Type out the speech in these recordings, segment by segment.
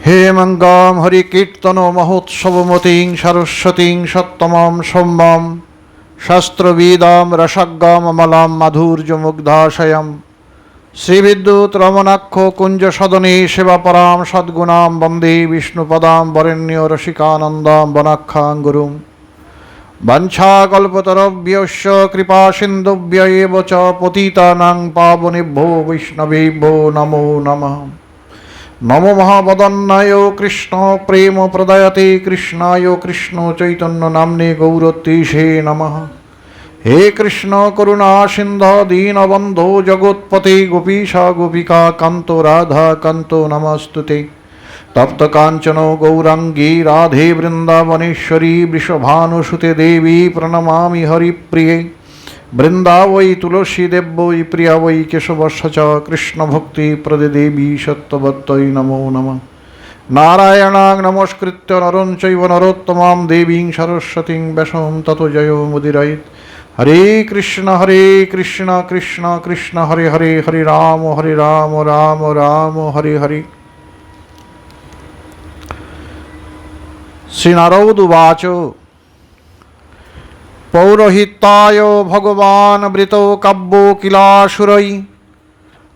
হে মঙ্গম হরিকীর্তন মহোৎসবমতীং সরস্বতীং সত্তমম সৌম্যম শাস্ত্রবিদাম রসজ্ঞম অমলাম মাধুর্যমুগ্ধাশয়ম শ্রীবিদ্যুৎ রমণাক্ষ কুঞ্জ সদনে সেবাপরাম সদ্গুণাম বন্দে বিষ্ণুপদাম বরেণ্য রসিকানন্দাম বনাখ্যাং গুরুম বঞ্ছাকল্পতরভ্যশ্চ কৃপা সিন্ধুভ্য এব চ পতিতানাং পাবনেভ্যো বৈষ্ণবেভ্যো নমো নমঃ। নমো মহাবদন্নায় কৃষ্ণ প্রেম প্রদয়তে কৃষ্ণায় কৃষ্ণ চৈতন্য নাম্নে গৌরতীশে নমঃ। হে কৃষ্ণ করুণা সিন্ধু দীনবন্ধো জগৎপতে গোপীশা গোপিকা কান্ত রাধা কান্ত নমস্তুতে। তপ্ত কাঞ্চন গৌরাঙ্গী রাধে বৃন্দাবনেশ্বরী বৃষভানুসুতে দেবী প্রণমামি হরিপ্রিয়ে। বৃন্দা বৈ তুলসী দেব্যৈ প্রিয়া বৈ কেশবস্য চ কৃষ্ণ ভক্তি প্রদে দেবী সত্যবত্তৈ নমো নমঃ। নারায়ণাং নমস্কৃত্য নরং চৈব নরোত্তমাং দেবীং সরস্বতীং ব্যাসং ততো জয়ো মুদিরয়েৎ। হরে কৃষ্ণ কৃষ্ণ কৃষ্ণ হরে হরে হরে রাম রাম রাম হরে হরে। শ্রীনারদ পৌরোহিত্যায় ভগবান বৃত কাব্য কিলাসুরৈ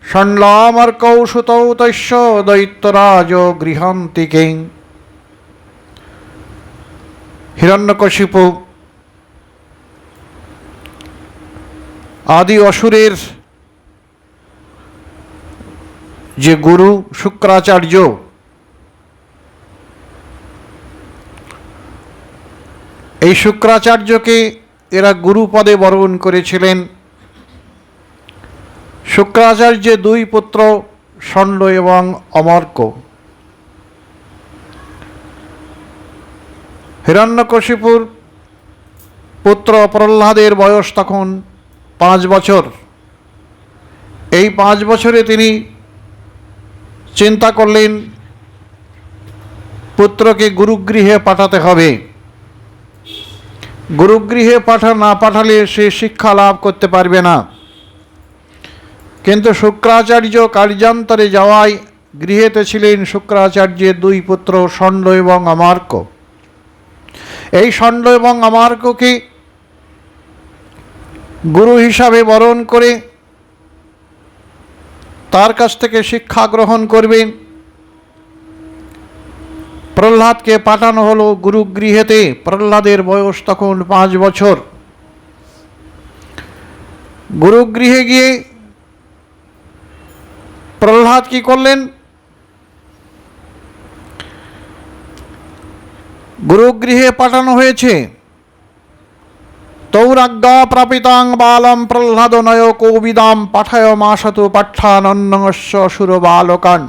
ষণ্লামর্কৌ সুতৌ তস্য দৈত্যরাজ গৃহান্তিকে। হিরণ্যকশিপু আদি অসুরের যে গুরু শুক্রাচার্য, এই শুক্রাচার্যকে এরা গুরু পদে বরণ করেছিলেন। শুক্রাচার্যের দুই পুত্র ষণ্ড এবং অমর্ক। হিরণ্যকশিপুর পুত্র প্রহ্লাদের বয়স তখন 5 বছর। এই 5 বছরে তিনি চিন্তা করলেন পুত্রকে গুরুগৃহে পাঠাতে হবে। গুরুগৃহে না পাঠালে সে শিক্ষা লাভ করতে পারবে না। কিন্তু শুক্রাচার্য কার্যান্তরে যাওয়ায় গৃহেতে ছিলেন শুক্রাচার্যের দুই পুত্র ষণ্ড এবং অমার্ক। এই ষণ্ড এবং অমার্ককে গুরু হিসাবে বরণ করে তার কাছ থেকে শিক্ষা গ্রহণ করবেন। প্রহ্লাদকে পাঠানো হলো গুরুগৃহেতে। প্রহ্লাদের বয়স তখন 5 বছর। গুরুগৃহে গিয়ে প্রহ্লাদ কি করলেন? গুরুগৃহে পাঠানো হয়েছে। তৌরাজ্ঞা প্রাপিতাং বালম প্রহ্লাদ নয় কৌবিদাম পাঠায় মাসতু পাঠানন্নস্য সুর বালকান।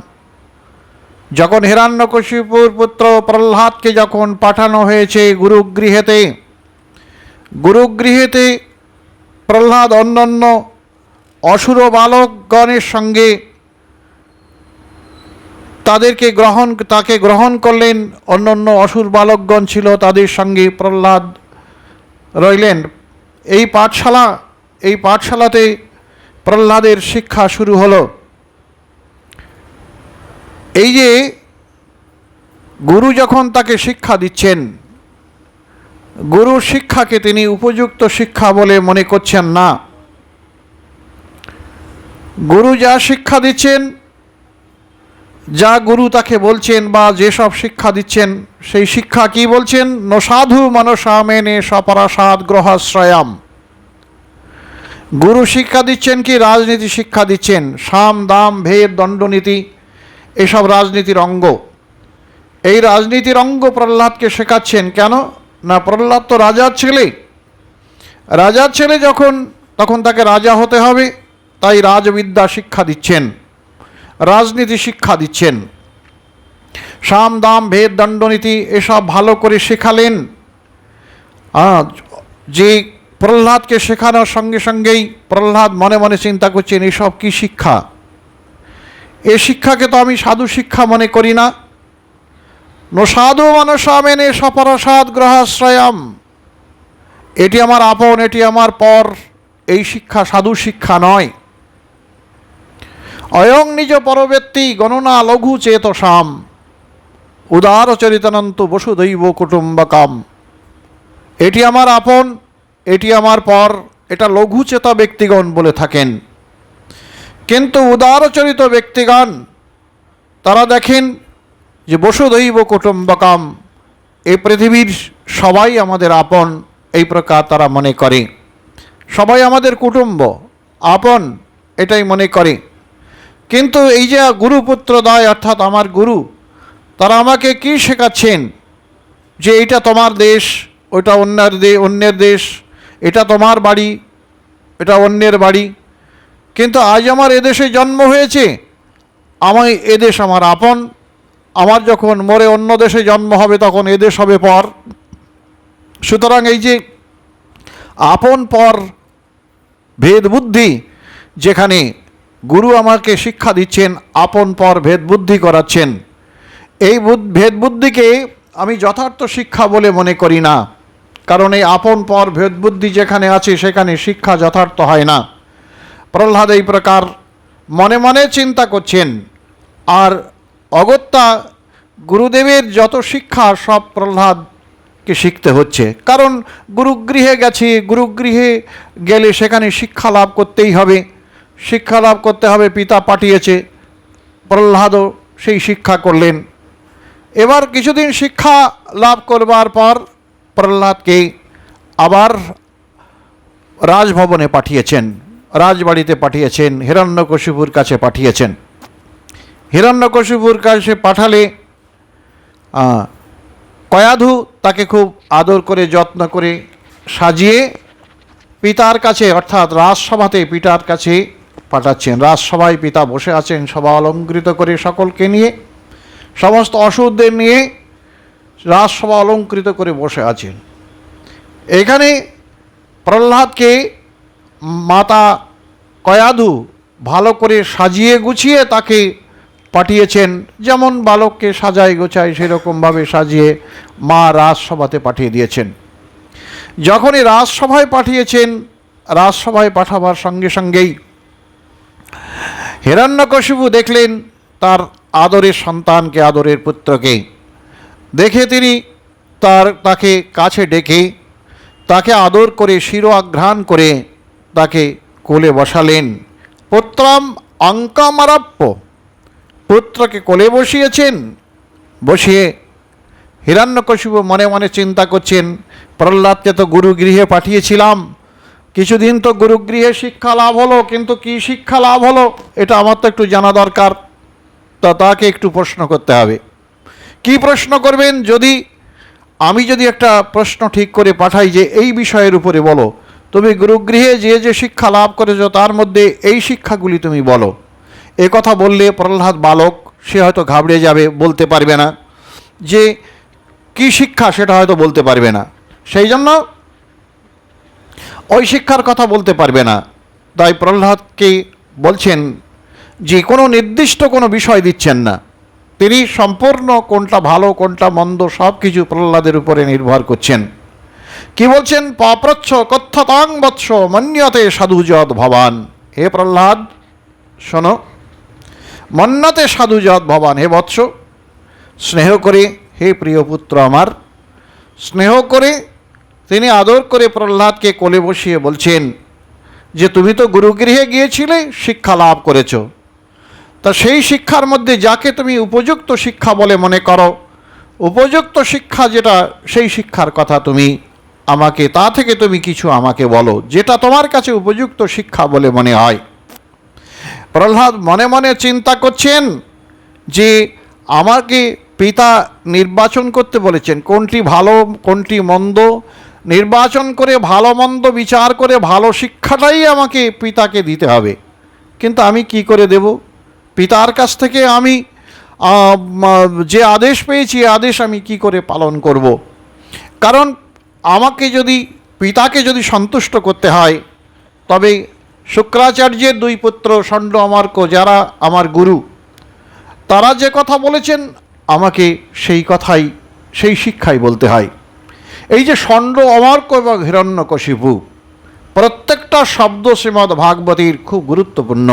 যখন হিরণ্যকশিপুর পুত্র প্রহ্লাদকে যখন পাঠানো হয়েছে গুরুগৃহেতে প্রহ্লাদ অন্যান্য অসুর বালকগণের সঙ্গে তাকে গ্রহণ করলেন। অন্যান্য অসুর বালকগণ ছিল, তাদের সঙ্গে প্রহ্লাদ রইলেন। এই পাঠশালাতে প্রহ্লাদের শিক্ষা শুরু হলো। এই যে গুরু যখন তাকে শিক্ষা দিচ্ছেন, গুরুর শিক্ষাকে তিনি উপযুক্ত শিক্ষা বলে মনে করছেন না। গুরু যা শিক্ষা দিচ্ছেন, যা গুরু তাকে বলছেন বা যেসব শিক্ষা দিচ্ছেন, সেই শিক্ষা কি বলছেন? ন সাধু মনসা মেনে সপরাসাদ গ্রহাশ্রয়াম। গুরু শিক্ষা দিচ্ছেন কি? রাজনীতি শিক্ষা দিচ্ছেন। সাম দাম ভেদ দণ্ডনীতি এসব রাজনীতির অঙ্গ। এই রাজনীতির অঙ্গ প্রহ্লাদকে শেখাচ্ছেন। কেন না? প্রহ্লাদ তো রাজার ছেলে তখন তাকে রাজা হতে হবে। তাই রাজবিদ্যা শিক্ষা দিচ্ছেন, রাজনীতি শিক্ষা দিচ্ছেন। সাম দাম ভেদ দণ্ডনীতি এসব ভালো করে শেখালেন। যে প্রহ্লাদকে শেখানোর সঙ্গে সঙ্গেই প্রহ্লাদ মনে মনে চিন্তা করছেন, এসব কি শিক্ষা? এ শিক্ষাকে তো আমি সাধু শিক্ষা মনে করি না। ন সাধু মনসা মেনে সপরাসাদ গ্রহাশ্রয়াম। এটি আমার আপন, এটি আমার পর। এই শিক্ষা সাধু শিক্ষা নয়। অয়ং নিজ পরবর্তী গণনা লঘু চেতসাম। উদারচরিতানন্ত বসুদৈব কুটুম্বকাম। এটি আমার আপন, এটি আমার পর, এটা লঘুচেতা ব্যক্তিগণ বলে থাকেন। কিন্তু উদারচরিত ব্যক্তিগণ তারা দেখেন যে বসুদৈব কুটুম্বকাম, এই পৃথিবীর সবাই আমাদের আপন, এই প্রকার তারা মনে করে। সবাই আমাদের কুটুম্ব, আপন, এটাই মনে করে। কিন্তু এই যে গুরুপুত্রদ্বয় অর্থাৎ আমার গুরু, তারা আমাকে কি শেখাচ্ছেন যে এটা তোমার দেশ, ওইটা অন্যের দেশ, এটা তোমার বাড়ি, এটা অন্যের বাড়ি। কিন্তু আজ আমার এদেশে জন্ম হয়েছে, আমি এদেশ আমার আপন। আমার যখন মরে অন্য দেশে জন্ম হবে তখন এদেশ হবে পর। সুতরাং এই যে আপন পর ভেদ বুদ্ধি, যেখানে গুরু আমাকে শিক্ষা দিচ্ছেন, আপন পর ভেদ বুদ্ধি করাচ্ছেন, এই ভেদ বুদ্ধিকে আমি যথার্থ শিক্ষা বলে মনে করি না। কারণ এই আপন পর ভেদ বুদ্ধি যেখানে আছে সেখানে শিক্ষা যথার্থ হয় না। প্রহ্লাদ এই প্রকার মনে মনে চিন্তা করছেন। আর অগত্যা গুরুদেবের যত শিক্ষা সব প্রহ্লাদকে শিখতে হচ্ছে। কারণ গুরুগৃহে গেছি, গুরুগৃহে গেলে সেখানে শিক্ষা লাভ করতেই হবে, শিক্ষা লাভ করতে হবে, পিতা পাঠিয়েছে। প্রহ্লাদও সেই শিক্ষা করলেন। এবার কিছুদিন শিক্ষা লাভ করবার পর প্রহ্লাদকে আবার রাজভবনে পাঠিয়েছেন, রাজবাড়িতে পাঠিয়েছেন, হিরণ্যকশিপুর কাছে পাঠিয়েছেন। হিরণ্যকশিপুর কাছে পাঠালে কয়াধু তাকে খুব আদর করে যত্ন করে সাজিয়ে পিতার কাছে অর্থাৎ রাজসভাতে পিতার কাছে পাঠাচ্ছেন। রাজসভায় পিতা বসে আছেন সভা অলঙ্কৃত করে, সকলকে নিয়ে, সমস্ত অসুরদের নিয়ে রাজসভা অলঙ্কৃত করে বসে আছেন। এখানে প্রহ্লাদকে মাতা কয়াধু ভালো করে সাজিয়ে গুছিয়ে তাকে পাঠিয়েছেন। যেমন বালককে সাজায় গোছায় সেরকমভাবে সাজিয়ে মা রাজসভাতে পাঠিয়ে দিয়েছেন। যখনই রাজসভায় পাঠিয়েছেন, রাজসভায় পাঠাবার সঙ্গে সঙ্গেই হিরণ্যকশিপু দেখলেন তার আদরের সন্তানকে, আদরের পুত্রকে। দেখে তিনি তাকে কাছে ডেকে তাকে আদর করে শিরোআঘ্রাণ করে তাকে কোলে বসালেন। পুত্রম অঙ্কমারাপ্য, পুত্রকে কোলে বসিয়েছেন। বসিয়ে হিরণ্যকশিপু মনে মনে চিন্তা করছেন, প্রহ্লাদকে তো গুরুগৃহে পাঠিয়েছিলাম, কিছুদিন তো গুরুগৃহে শিক্ষা লাভ হলো, কিন্তু কি শিক্ষা লাভ হলো এটা আমার তো একটু জানা দরকার। তা তাকে একটু প্রশ্ন করতে হবে। কি প্রশ্ন করবেন? আমি যদি একটা প্রশ্ন ঠিক করে পাঠাই যে এই বিষয়ের উপরে বলো, তুমি গুরুগৃহে যে শিক্ষা লাভ করেছ তার মধ্যে এই শিক্ষাগুলি তুমি বলো। এ কথা বললে প্রহ্লাদ বালক, সে হয়তো ঘাবড়ে যাবে, বলতে পারবে না যে কি শিক্ষা, সেটা হয়তো বলতে পারবে না। সেই জন্য ওই শিক্ষার কথা বলতে পারবে না। তাই প্রহ্লাদকে বলছেন যে কোনো নির্দিষ্ট কোনো বিষয় দিচ্ছেন না, তিনি সম্পূর্ণ কোনটা ভালো কোনটা মন্দ সব কিছু প্রহ্লাদের উপরে নির্ভর করছেন। কি বলছেন? পাপ্রচ্ছ কথ্যতাং বৎস মন্যতে সাধুযৎ ভবান। হে প্রহ্লাদ শোনো, মন্যতে সাধুযৎ ভবান, হে বৎস, স্নেহ করে, হে প্রিয় পুত্র আমার, স্নেহ করে তিনি আদর করে প্রহ্লাদকে কোলে বসিয়ে বলছেন যে তুমি তো গুরুগৃহে গিয়েছিলে, শিক্ষা লাভ করেছ, তা সেই শিক্ষার মধ্যে যাকে তুমি উপযুক্ত শিক্ষা বলে মনে করো, উপযুক্ত শিক্ষা যেটা, সেই শিক্ষার কথা তুমি আমাকে, তা থেকে তুমি কিছু আমাকে বলো, যেটা তোমার কাছে উপযুক্ত শিক্ষা বলে মনে হয়। প্রহ্লাদ মনে মনে চিন্তা করছেন যে আমাকে পিতা নির্বাচন করতে বলেছেন, কোনটি ভালো কোনটি মন্দ নির্বাচন করে, ভালো মন্দ বিচার করে ভালো শিক্ষাটাই আমাকে পিতাকে দিতে হবে। কিন্তু আমি কি করে দেব? পিতার কাছ থেকে আমি যে আদেশ পেয়েছি আদেশ আমি কি করে পালন করব? কারণ আমাকে যদি, পিতাকে যদি সন্তুষ্ট করতে হয়, তবে শুক্রাচার্যের দুই পুত্র ষণ্ড অমার্ক, যারা আমার গুরু, তারা যে কথা বলেছেন আমাকে সেই কথাই, সেই শিক্ষাই বলতে হয়। এই যে ষণ্ড অমার্ক এবং হিরণ্যকশিপু, প্রত্যেকটা শব্দ শ্রীমদ্ ভাগবতীর খুব গুরুত্বপূর্ণ।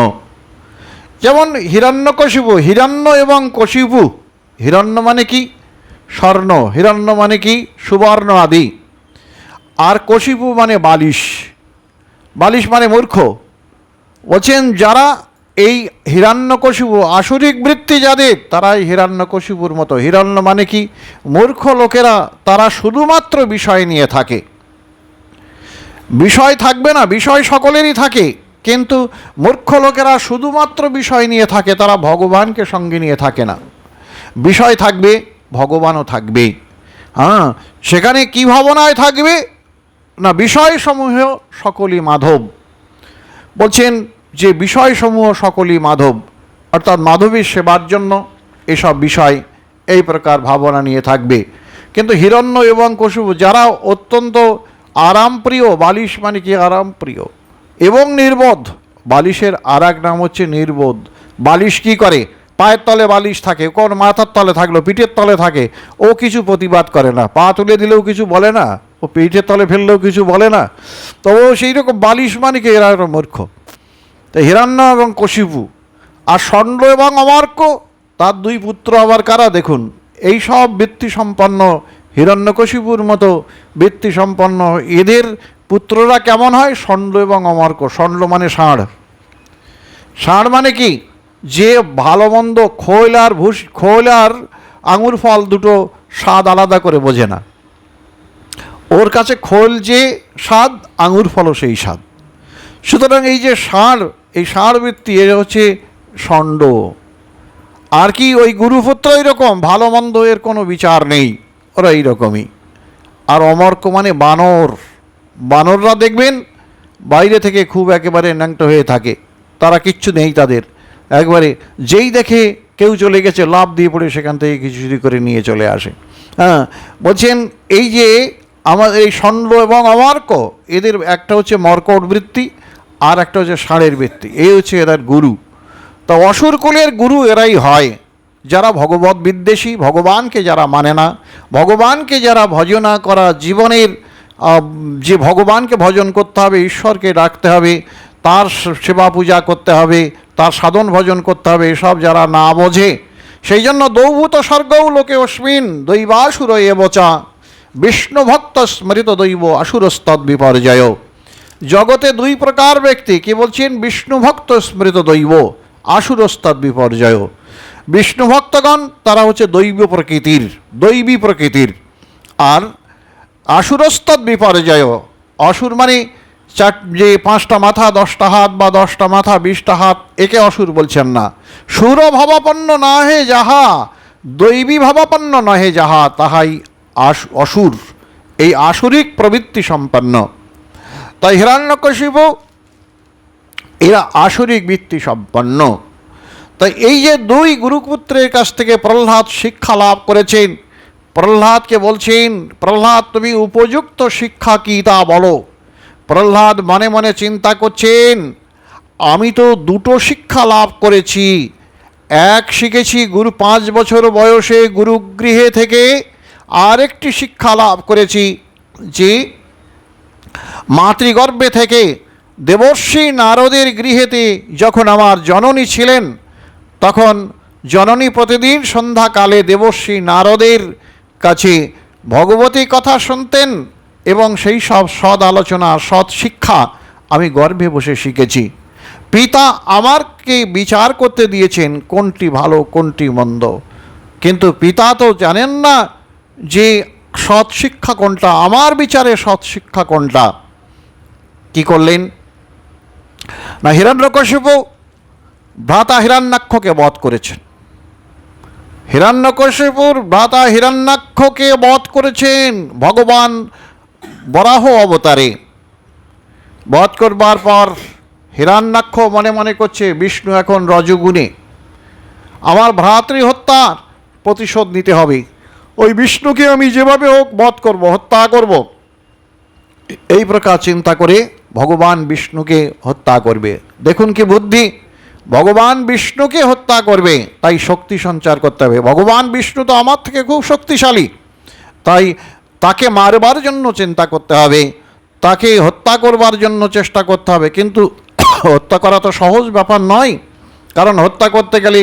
যেমন হিরণ্যকশিপু, হিরণ্য এবং কশিপু, হিরণ্য মানে কি? স্বর্ণ, হিরণ্য মানে কি সুবর্ণ আদি, আর কশিপু মানে বালিশ, বালিশ মানে মূর্খ। বলছেন যারা এই হিরণ্যকশিপু আসরিক বৃত্তি যাদের, তারাই হিরণ্যকশিপুর মতো। হিরণ্য মানে কি মূর্খ লোকেরা, তারা শুধুমাত্র বিষয় নিয়ে থাকে। বিষয় থাকবে না, বিষয় সকলেরই থাকে, কিন্তু মূর্খ লোকেরা শুধুমাত্র বিষয় নিয়ে থাকে, তারা ভগবানকে সঙ্গে নিয়ে থাকে না। বিষয় থাকবে, ভগবানও থাকবে। হ্যাঁ, সেখানে কি ভাবনায় থাকবে না, বিষয়সমূহ সকলই মাধব। বলছেন যে বিষয়সমূহ সকলই মাধব, অর্থাৎ মাধবীর সেবার জন্য এসব বিষয় এই প্রকার ভাবনা নিয়ে থাকবে। কিন্তু হিরণ্য এবং কশিপু যারা অত্যন্ত আরামপ্রিয়, বালিশ মানে কি আরামপ্রিয় এবং নির্বোধ। বালিশের আর এক নাম হচ্ছে নির্বোধ। বালিশ কি করে, পায়ের তলে বালিশ থাকে, কোন মাথার তলে থাকলো, পিঠের তলে থাকে, ও কিছু প্রতিবাদ করে না, পা তুলে দিলেও কিছু বলে না, ও পিঠের তলে ফেললেও কিছু বলে না। তো ও সেই রকম বালিশ মানে কি এরা মূর্খ। তো হিরণ্য এবং কশিপু আর ষণ্ড এবং অমার্ক, তার দুই পুত্র আবার কারা দেখুন, এই সব বৃত্তি সম্পন্ন হিরণ্যকশিপুর মতো বৃত্তি সম্পন্ন এদের পুত্ররা কেমন হয়, ষণ্ড এবং অমার্ক। ষণ্ড মানে ষাঁড়, ষাঁড় মানে কি যে ভালো মন্দ খোল আর খোল আর আঙুর ফল দুটো স্বাদ আলাদা করে বোঝে না। ওর কাছে খোল যে স্বাদ, আঙুর ফলও সেই স্বাদ। সুতরাং এই যে ষাঁড়, এই ষাঁড় বৃত্তি এ হচ্ছে ষণ্ড। আর কি ওই গুরুপুত্র এরকম ভালো মন্দ এর কোনো বিচার নেই, ওরা এইরকমই। আর অমর্ক মানে বানর। বানররা দেখবেন বাইরে থেকে খুব একেবারে ন্যাংটো হয়ে থাকে, তারা কিচ্ছু নেই তাদের, একবারে যেই দেখে কেউ চলে গেছে লাফ দিয়ে পড়ে সেখান থেকে কিছু চুরি করে নিয়ে চলে আসে। হ্যাঁ, বলছেন এই যে আমাদের এই ষণ্ড এবং অমার্ক, এদের একটা হচ্ছে মর্কট বৃত্তি আর একটা হচ্ছে ষাঁড়ের বৃত্তি, এই হচ্ছে এদের গুরু। তা অসুর কুলের গুরু এরাই হয় যারা ভগবত বিদ্বেষী, ভগবানকে যারা মানে না, ভগবানকে যারা ভজনা করা জীবনের, যে ভগবানকে ভজন করতে হবে, ঈশ্বরকে ডাকতে হবে, তার সেবা পূজা করতে হবে, তার সাধন ভজন করতে হবে, এসব যারা না বোঝে, সেই জন্য দৌভূত স্বর্গৌ লোকে অস্মিন দৈবাসুর এবচা বিষ্ণু ভক্ত স্মৃত দৈব আসুরস্তদ বিপর্যয়। জগতে দুই প্রকার ব্যক্তি, কি বলছেন, বিষ্ণু ভক্ত স্মৃত দৈব আসুরস্তদ বিপর্যয়। বিষ্ণু ভক্তগণ তারা হচ্ছে দৈব প্রকৃতির, দৈবী প্রকৃতির, আর আসুরস্তদ বিপর্যয়। অসুর মানে যে 5টা মাথা 10টা হাত বা 10টা মাথা 20টা হাত, একে অসুর বলছেন না। সুর ভাবাপন্ন না হে যাহা, দৈবী ভাবাপন্ন নহে যাহা, তাহাই অসুর, এই আসুরিক প্রবৃত্তি সম্পন্ন। তাই হিরণ্যকশিপু এরা আসুরিক বৃত্তি সম্পন্ন। তাই এই যে দুই গুরুপুত্রের কাছ থেকে প্রহ্লাদ শিক্ষা লাভ করেছেন, প্রহ্লাদকে বলছেন, প্রহ্লাদ তুমি উপযুক্ত শিক্ষা কী তা বলো। প্রহ্লাদ মনে মনে চিন্তা করছেন, আমি তো দুটো শিক্ষা লাভ করেছি। এক শিখেছি 5 বছর বয়সে গুরুগৃহে থেকে, আরেকটি শিক্ষা লাভ করেছি যে মাতৃগর্ভে থেকে দেবর্ষি নারদের গৃহেতে যখন আমার জননী ছিলেন, তখন জননী প্রতিদিন সন্ধ্যাকালে দেবর্ষি নারদের কাছে ভগবতী কথা শুনতেন, এবং সেই সব সৎ আলোচনা, সৎ শিক্ষা আমি গর্ভে বসে শিখেছি। পিতা আমাকে বিচার করতে দিয়েছেন কোনটি ভালো কোনটি মন্দ, কিন্তু পিতা তো জানেন না যে সৎ শিক্ষা কোনটা, আমার বিচারে সৎ শিক্ষা কোনটা। কি করলেন না, হিরণ্যকশিপু ভ্রাতা হিরণ্যাক্ষকে বধ করেছেন। হিরণ্যকশিপুর ভ্রাতা হিরণ্যাক্ষকে বধ করেছেন ভগবান বরাহ অবতারে। বধ করবার পর হিরণ্যাক্ষ মনে মনে করছে, বিষ্ণু এখন রজগুণে, আমার ভ্রাতৃ হত্যার প্রতিশোধ নিতে হবে, ওই বিষ্ণুকে আমি যেভাবে হোক বধ করব, হত্যা করব। এই প্রকার চিন্তা করে ভগবান বিষ্ণুকে হত্যা করবে। দেখুন কি বুদ্ধি, ভগবান বিষ্ণুকে হত্যা করবে, তাই শক্তি সঞ্চার করতে হবে। ভগবান বিষ্ণু তো আমার থেকে খুব শক্তিশালী, তাই তাকে মারবার জন্য চিন্তা করতে হবে, তাকে হত্যা করবার জন্য চেষ্টা করতে হবে। কিন্তু হত্যা করা তো সহজ ব্যাপার নয়, কারণ হত্যা করতে গেলে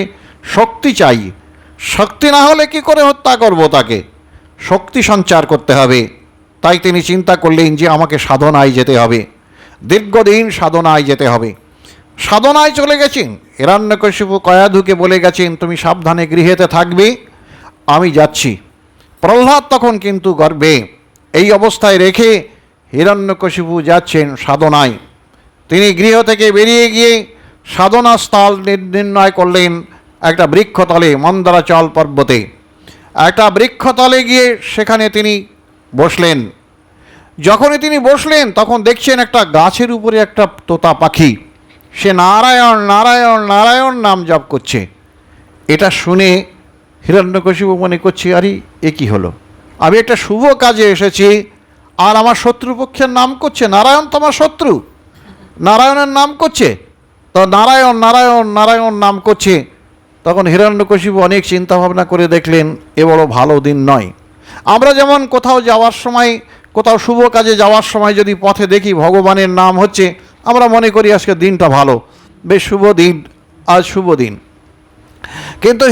শক্তি চাই। শক্তি না হলে কি করে হত্যা করব তাকে? শক্তি সঞ্চার করতে হবে। তাই তিনি চিন্তা করলেন যে আমাকে সাধনায় যেতে হবে, দীর্ঘদিন সাধনায় যেতে হবে। সাধনায় চলে গেছেন। হিরণ্যকশিপু কয়াধুকে বলে গেছেন, তুমি সাবধানে গৃহেতে থাকবে, আমি যাচ্ছি। প্রহ্লাদ তখন কিন্তু গর্বে। এই অবস্থায় রেখে হিরণ্যকশিপু যাচ্ছেন সাধনায়। তিনি গৃহ থেকে বেরিয়ে গিয়ে সাধনা স্থল নির্ণয় করলেন একটা বৃক্ষতলে, মন্দারাচল পর্বতে একটা বৃক্ষতলে গিয়ে সেখানে তিনি বসলেন। যখনই তিনি বসলেন তখন দেখছেন একটা গাছের উপরে একটা তোতা পাখি, সে নারায়ণ নারায়ণ নারায়ণ নাম জপ করছে। এটা শুনে হিরণ্যকশিপু মনে করছে, আরে এ কী হলো, আমি একটা শুভ কাজে এসেছি আর আমার শত্রুপক্ষের নাম করছে। নারায়ণ তো আমার শত্রু, নারায়ণের নাম করছে, তো নারায়ণ নারায়ণ নারায়ণ নাম করছে। তখন হিরণ্যকশিপু অনেক চিন্তা ভাবনা করে দেখলেন এ বড় ভালো দিন নয়। আমরা যেমন কোথাও যাওয়ার সময়, কোথাও শুভ কাজে যাওয়ার সময় যদি পথে দেখি ভগবানের নাম হচ্ছে, আমরা মনে করি আজকে দিনটা ভালো, বেশ শুভ দিন, আজ শুভ দিন। কিন্তু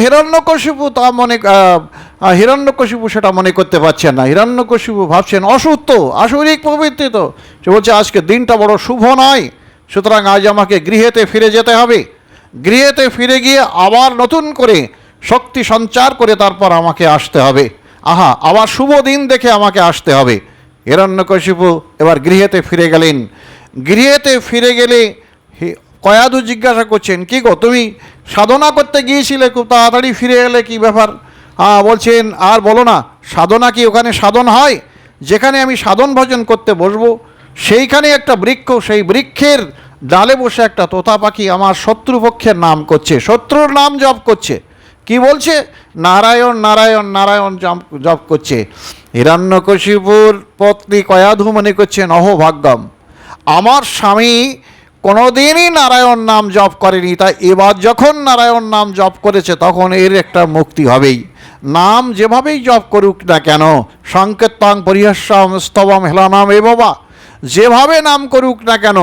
হিরণ্যকশিপু সেটা মনে করতে পারছেন না। হিরণ্যকশিপু ভাবছেন অসুর তো, আসরিক প্রবৃত্তি তো। সে বলছে আজকে দিনটা বড় শুভ নয়, সুতরাং আজ আমাকে গৃহেতে ফিরে যেতে হবে। গৃহেতে ফিরে গিয়ে আবার নতুন করে শক্তি সঞ্চার করে তারপর আমাকে আসতে হবে। আবার শুভ দিন দেখে আমাকে আসতে হবে। হিরণ্যকশিপু এবার গৃহেতে ফিরে গেলেন। গৃহেতে ফিরে গেলে কয়াধু জিজ্ঞাসা করছেন, কি গো তুমি সাধনা করতে গিয়েছিলে, খুব তাড়াতাড়ি ফিরে এলে, কি ব্যাপার? বলছেন আর বলো না, সাধনা কি ওখানে সাধন হয়? যেখানে আমি সাধন ভজন করতে বসবো সেইখানে একটা বৃক্ষ, সেই বৃক্ষের ডালে বসে একটা তোতা পাখি আমার শত্রুপক্ষের নাম করছে, শত্রুর নাম জপ করছে। কি বলছে? নারায়ণ নারায়ণ নারায়ণ জপ করছে। হিরণ্যকশিপুর পত্নী কয়াধু মনে করছেন, অহোভাগ্যম, আমার স্বামী কোনোদিনই নারায়ণ নাম জপ করেনি, তাই এবার যখন নারায়ণ নাম জপ করেছে তখন এর একটা মুক্তি হবেই। নাম যেভাবেই জপ করুক না কেন, সংকীর্তন পরিহাস্যম স্তবম হেলানাম এ বাবা, যেভাবে নাম করুক না কেন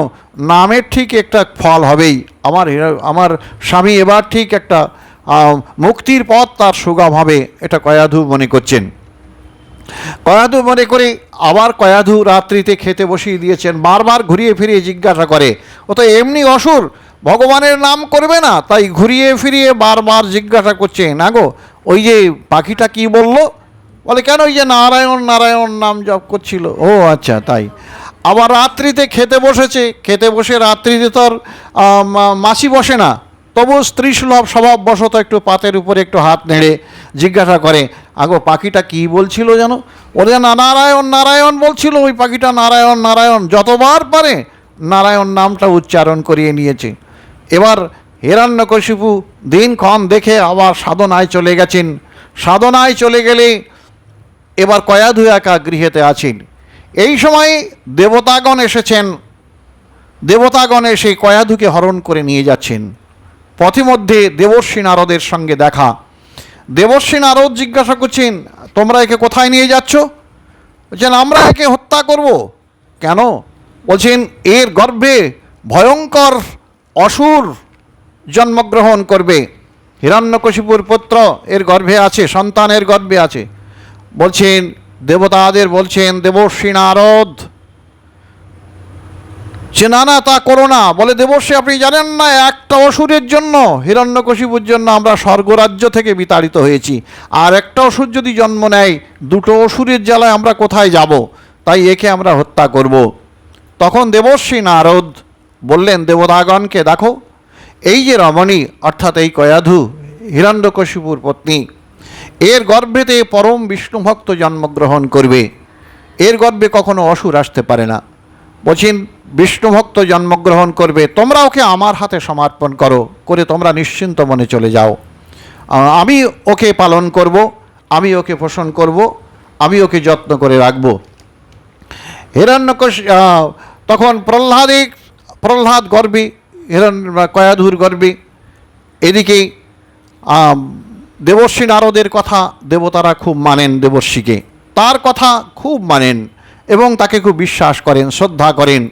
নামের ঠিক একটা ফল হবেই। আমার স্বামী এবার ঠিক একটা মুক্তির পথ তার সুগম হবে, এটা কয়াধু মনে করছেন। কয়াধু মনে করে আবার কয়াধু রাত্রিতে খেতে বসিয়ে দিয়েছেন। বারবার ঘুরিয়ে ফিরিয়ে জিজ্ঞাসা করে, ও তো এমনি অসুর, ভগবানের নাম করবে না, তাই ঘুরিয়ে ফিরিয়ে বারবার জিজ্ঞাসা করছে, না গো ওই যে পাখিটা কি বলল? বলে কেন, ওই যে নারায়ণ নারায়ণ নাম জপ করছিল। ও আচ্ছা তাই। আবার রাত্রিতে খেতে বসেছে, খেতে বসে রাত্রিতে তোর মাছি বসে না, তবু স্ত্রী সুলভ স্বভাব বশত একটু পাতের উপরে একটু হাত নেড়ে জিজ্ঞাসা করে, আগো পাখিটা কি বলছিল যেন? ওদের নারায়ণ নারায়ণ বলছিল, ওই পাখিটা নারায়ণ নারায়ণ যতবার পারে নারায়ণ নামটা উচ্চারণ করিয়ে নিয়েছে। এবার হিরণ্যকশিপু দিনক্ষণ দেখে আবার সাধনায় চলে গেছেন। সাধনায় চলে গেলে এবার কয়াধু একা গৃহেতে আছেন। এই সময় দেবতাগণ এসেছেন। দেবতাগণ এসে কয়াধুকে হরণ করে নিয়ে যাচ্ছেন। পথিমধ্যে দেবর্ষি নারদের সঙ্গে দেখা। দেবর্ষি নারদ জিজ্ঞাসা করছেন, তোমরা একে কোথায় নিয়ে যাচ্ছ? বলছেন আমরা একে হত্যা করব। কেন? বলছেন এর গর্ভে ভয়ঙ্কর অসুর জন্মগ্রহণ করবে। হিরণ্যকশিপুর পুত্র এর গর্ভে আছে, সন্তানের গর্ভে আছে। বলছেন দেবতাদের বলছেন দেবর্ষি নারদ যে না না তা করো না। বলে দেবর্ষি আপনি জানেন না, একটা অসুরের জন্য, হিরণ্যকশিপুর জন্য আমরা স্বর্গরাজ্য থেকে বিতাড়িত হয়েছি, আর একটা অসুর যদি জন্ম নেয়, দুটো অসুরের জ্বালায় আমরা কোথায় যাব? তাই একে আমরা হত্যা করব। তখন দেবর্ষি নারদ বললেন দেবতাগণকে, দেখো এই যে রমণী অর্থাৎ এই কয়াধু হিরণ্যকশিপুর পত্নী, এর গর্ভেতে পরম বিষ্ণুভক্ত জন্মগ্রহণ করবে, এর গর্ভে কখনো অসুর আসতে পারে না। বলছেন বিষ্ণুভক্ত জন্মগ্রহণ করবে, তোমরা ওকে আমার হাতে সমর্পণ করো, করে তোমরা নিশ্চিন্ত মনে চলে যাও। আমি ওকে পালন করব, আমি ওকে পোষণ করব, আমি ওকে যত্ন করে রাখব। তখন প্রহ্লাদ গর্বে, কয়াধুর গর্বে। এদিকে দেবর্ষি নারদের কথা দেবতারা খুব মানেন, দেবর্ষিকে তার কথা খুব মানেন এবং তাকে খুব বিশ্বাস করেন, শ্রদ্ধা করেন।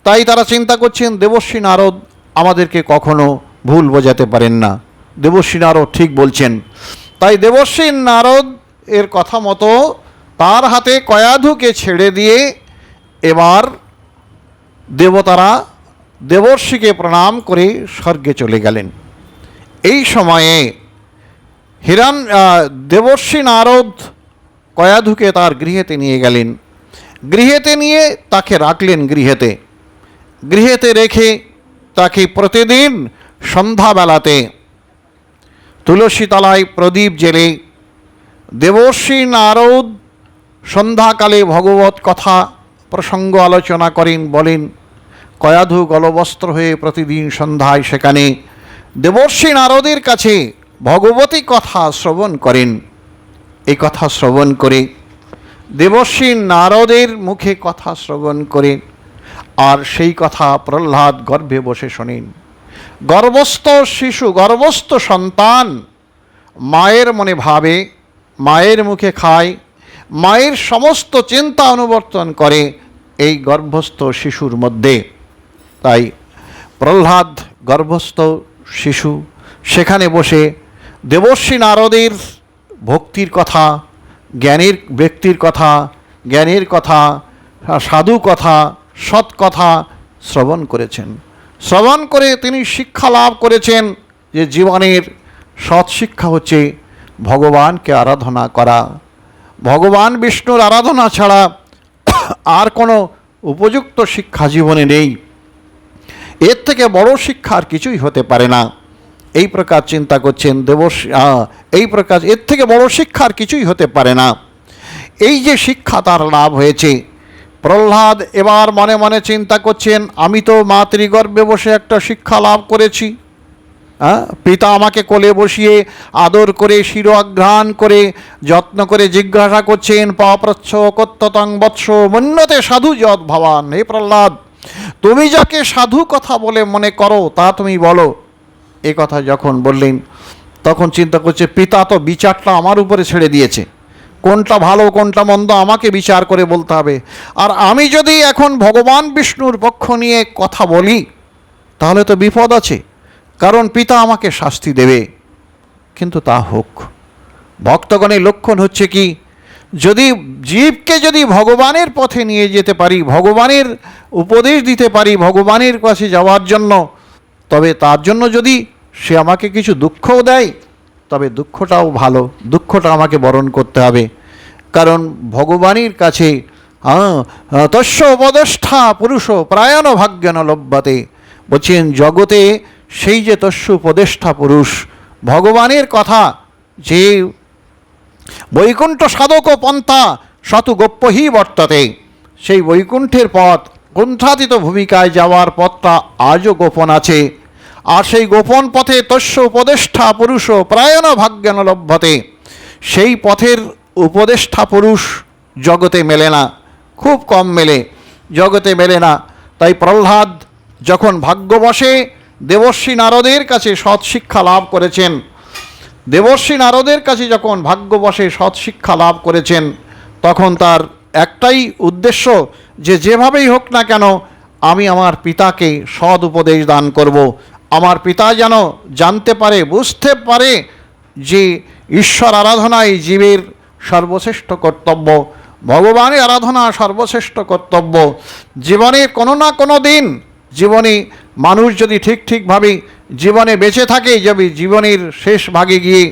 তাই তারা চিন্তা করছেন দেবর্ষি নারদ আমাদেরকে কখনো ভুল বোঝাতে পারেন না, দেবর্ষি নারদ ঠিক বলছেন। তাই দেবর্ষি নারদ এর কথা মতো তার হাতে কয়াধুকে ছেড়ে দিয়ে এবার দেবতারা দেবর্ষিকে প্রণাম করে স্বর্গে চলে গেলেন। এই সময়ে দেবর্ষি নারদ কয়াধুকে তার গৃহেতে নিয়ে গেলেন। গৃহেতে নিয়ে তাকে রাখলেন। গৃহেতে রেখে তাকে প্রতিদিন সন্ধ্যাবেলাতে তুলসী তলায় প্রদীপ জেলে দেবর্ষি নারদ সন্ধ্যাকালে ভগবত কথা প্রসঙ্গ আলোচনা করেন। বলেন, কয়াধু গলবস্ত্র হয়ে প্রতিদিন সন্ধ্যায় সেখানে দেবর্ষি নারদের কাছে ভগবতী কথা শ্রবণ করেন। এই কথা শ্রবণ করে দেবর্ষি নারদের মুখে কথা শ্রবণ করেন, আর সেই কথা প্রহ্লাদ গর্ভে বসে শোনেন। গর্ভস্থ শিশু, গর্ভস্থ সন্তান মায়ের মনে ভাবে, মায়ের মুখে খায়, মায়ের সমস্ত চিন্তা অনুবর্তন করে এই গর্ভস্থ শিশুর মধ্যে। তাই প্রহ্লাদ গর্ভস্থ শিশু সেখানে বসে দেবর্ষি নারদের ভক্তির কথা, জ্ঞানের ব্যক্তির কথা, জ্ঞানের কথা, সাধু কথা, সৎ কথা শ্রবণ করেছেন। শ্রবণ করে তিনি শিক্ষা লাভ করেছেন যে জীবনের সৎ শিক্ষা হচ্ছে ভগবানকে আরাধনা করা। ভগবান বিষ্ণুর আরাধনা ছাড়া আর কোনো উপযুক্ত শিক্ষা জীবনে নেই। এর থেকে বড় শিক্ষা আর কিছুই হতে পারে না। এই প্রকার চিন্তা করছেন এর থেকে বড় শিক্ষা আর কিছুই হতে পারে না। এই যে শিক্ষা তার লাভ হয়েছে, প্রহ্লাদ এবার মনে মনে চিন্তা করছেন, আমি তো মাতৃগর্ভে বসে একটা শিক্ষা লাভ করেছি। পিতা আমাকে কোলে বসিয়ে আদর করে শিরোঘ্রাণ করে যত্ন করে জিজ্ঞাসা করছেন, পাপ্রচ্ছ কত্যতং বৎস মন্যতে সাধু যৎ ভবান। হে প্রহ্লাদ, তুমি যাকে সাধু কথা বলে মনে করো তা তুমি বলো। এ কথা যখন বললেন তখন চিন্তা করছে, পিতা তো বিচারটা আমার উপরে ছেড়ে দিয়েছে, কোনটা ভালো কোনটা মন্দ আমাকে বিচার করে বলতে হবে। আর আমি যদি এখন ভগবান বিষ্ণুর পক্ষ নিয়ে কথা বলি তাহলে তো বিপদ আছে, কারণ পিতা আমাকে শাস্তি দেবে। কিন্তু তা হোক, ভক্তগণের লক্ষণ হচ্ছে কি, যদি জীবকে যদি ভগবানের পথে নিয়ে যেতে পারি, ভগবানের উপদেশ দিতে পারি ভগবানের কাছে যাওয়ার জন্য, তবে তার জন্য যদি সে আমাকে কিছু দুঃখও দেয় তবে দুঃখটাও ভালো, দুঃখটা আমাকে বরণ করতে হবে। কারণ ভগবানের কাছে তস্য উপদেষ্টা পুরুষ প্রায়ণ ভাগ্যেন লভ্যতে। বলছেন জগতে সেই যে তস্য উপদেষ্টা পুরুষ, ভগবানের কথা যে বৈকুণ্ঠ সাধক পন্থা শতু গোপ্যহি বর্ততে, সেই বৈকুণ্ঠের পথ, কুণ্ঠাতীত ভূমিকায় যাওয়ার পথটা আজও গোপন আছে। আর সেই গোপন পথে তস্য উপদেষ্টা পুরুষ প্রায়ণ ভাগ্যেন লভ্যতে, সেই পথের উপদেষ্টা পুরুষ জগতে মেলে না, খুব কম মেলে, জগতে মেলে না। তাই প্রহ্লাদ যখন ভাগ্যবশে দেবর্ষি নারদের কাছে সৎ শিক্ষা লাভ করেছেন, দেবর্ষি নারদের কাছে যখন ভাগ্যবশে সৎ শিক্ষা লাভ করেছেন, তখন তার একটাই উদ্দেশ্য যে যেভাবেই হোক না কেন আমি আমার পিতাকে সৎ উপদেশ দান করব। আমার পিতা যেন জানতে পারে, বুঝতে পারে যে ঈশ্বর আরাধনাই জীবের সর্বশ্রেষ্ঠ কর্তব্য, ভগবানের আরাধনা সর্বশ্রেষ্ঠ কর্তব্য। জীবনে কোনো না কোনো দিন জীবনে মানুষ যদি ঠিকভাবে জীবনে বেঁচে থাকে, যদি জীবনের শেষ ভাগে গিয়ে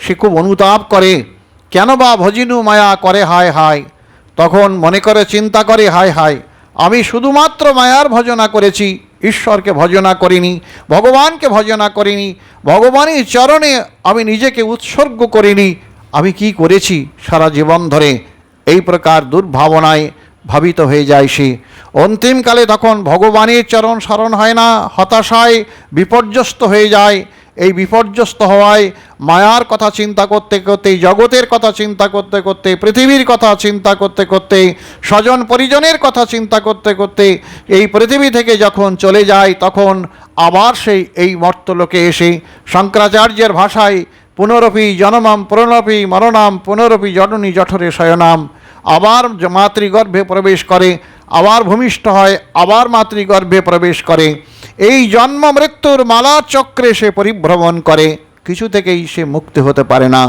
সে খুব অনুতাপ করে, কেন বা ভজিনু মায়া করে হায় হায়, তখন মনে করে চিন্তা করে হায় হায় আমি শুধুমাত্র মায়ার ভজনা করেছি, ঈশ্বরকে ভজনা করিনি, ভগবানকে ভজনা করিনি, ভগবানের চরণে আমি নিজেকে উৎসর্গ করিনি, আমি কি করেছি সারা জীবন ধরে। এই প্রকার দুর্ভাবনায় ভাবিত হয়ে যায় সে। অন্তিমকালে তখন ভগবানের চরণ স্মরণ হয় না, হতাশায় বিপর্যস্ত হয়ে যায়। এই বিপর্যস্ত হওয়ায় মায়ার কথা চিন্তা করতে করতে, জগতের কথা চিন্তা করতে করতে, পৃথিবীর কথা চিন্তা করতে করতে, স্বজন পরিজনের কথা চিন্তা করতে করতে এই পৃথিবী থেকে যখন চলে যায়, তখন আবার সেই এই মর্তলোকে এসে শঙ্করাচার্যের ভাষায় পুনরপি জনমাম পুনরপি মরণাম পুনরপি জননী জঠরে শয়নাম, আবার মাতৃগর্ভে প্রবেশ করে, আবার ভূমিষ্ঠ হয়, আবার মাতৃগর্ভে প্রবেশ করে। এই জন্ম মৃত্যুর মালা চক্রে সে পরিভ্রমণ করে, কিছু থেকেই সে মুক্তি হতে পারে না।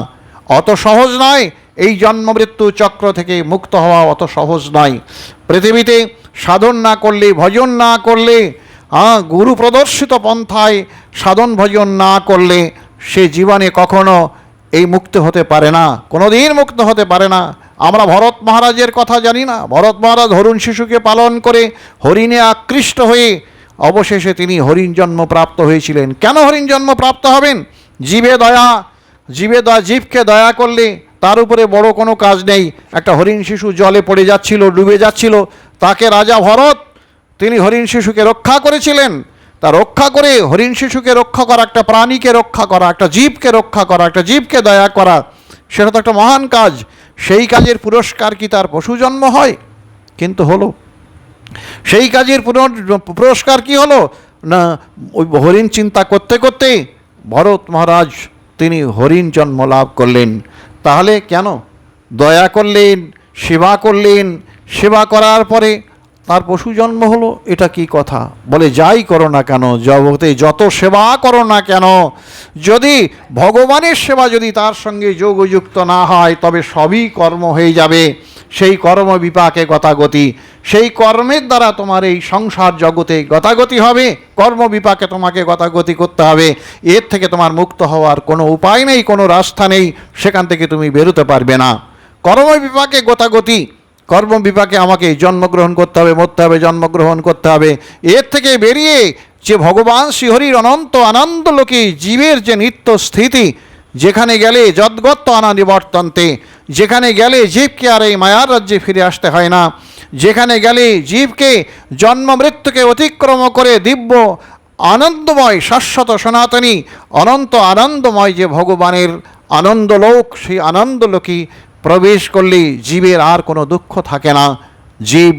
অত সহজ নয় এই জন্ম মৃত্যু চক্র থেকে মুক্ত হওয়া অত সহজ নয়। পৃথিবীতে সাধন না করলে, ভজন না করলে, গুরু প্রদর্শিত পন্থায় সাধন ভজন না করলে সে জীবনে কখনো এই মুক্ত হতে পারে না, কোনোদিন মুক্ত হতে পারে না। আমরা ভরত মহারাজের কথা জানি না? ভরত মহারাজ হরিণ শিশুকে পালন করে হরিণে আকৃষ্ট হয়ে অবশেষে তিনি হরিণ জন্ম প্রাপ্ত হয়েছিলেন। কেন হরিণ জন্ম প্রাপ্ত হবেন? জীবকে দয়া করলে তার উপরে বড় কোনো কাজ নেই। একটা হরিণ শিশু জলে পড়ে যাচ্ছিল, ডুবে যাচ্ছিল, তাকে রাজা ভরত তিনি হরিণ শিশুকে রক্ষা করেছিলেন। তা রক্ষা করে, হরিণ শিশুকে রক্ষা করা, একটা প্রাণীকে রক্ষা করা, একটা জীবকে রক্ষা করা, একটা জীবকে দয়া করা, সেটা তো একটা মহান কাজ। সেই কাজের পুরস্কার কি তার পশু জন্ম হয়? কিন্তু হলো। সেই কাজের পুরস্কার কি হলো? না, ওই হরিণ চিন্তা করতে করতে ভরত মহারাজ তিনি হরিণ জন্ম লাভ করলেন। তাহলে কেন? দয়া করলেন, সেবা করলেন, সেবা করার পরে তার পশু জন্ম হলো। এটা কি কথা? বলে যাই করো না কেন, জগতে যত সেবা করো না কেন, যদি ভগবানের সেবা যদি তার সঙ্গে যোগযুক্ত না হয় তবে সবই কর্ম হয়ে যাবে। সেই কর্ম বিপাকে গতাগতি, সেই কর্মের দ্বারা তোমার এই সংসার জগতে গতাগতি হবে। কর্ম বিপাকে তোমাকে গতাগতি করতে হবে। এর থেকে তোমার মুক্ত হওয়ার কোনো উপায় নেই, কোনো রাস্তা নেই, সেখান থেকে তুমি বেরোতে পারবে না। কর্ম বিপাকে গতাগতি, কর্ম বিপাকে আমাকে জন্মগ্রহণ করতে হবে, মরতে হবে, জন্মগ্রহণ করতে হবে। এর থেকে বেরিয়ে যে ভগবান শ্রীহরির অনন্ত আনন্দ লোকে জীবের যে নিত্য স্থিতি, যেখানে গেলে যদ্গত অনানিবর্তন্তে, যেখানে গেলে জীবকে আর এই মায়ার রাজ্যে ফিরে আসতে হয় না, যেখানে গেলে জীবকে জন্ম মৃত্যুকে অতিক্রম করে দিব্য আনন্দময় শাশ্বত সনাতনী অনন্ত আনন্দময় যে ভগবানের আনন্দলোক, সেই আনন্দলোকে প্রবেশ করলে জীবের আর কোনো দুঃখ থাকে না। জীব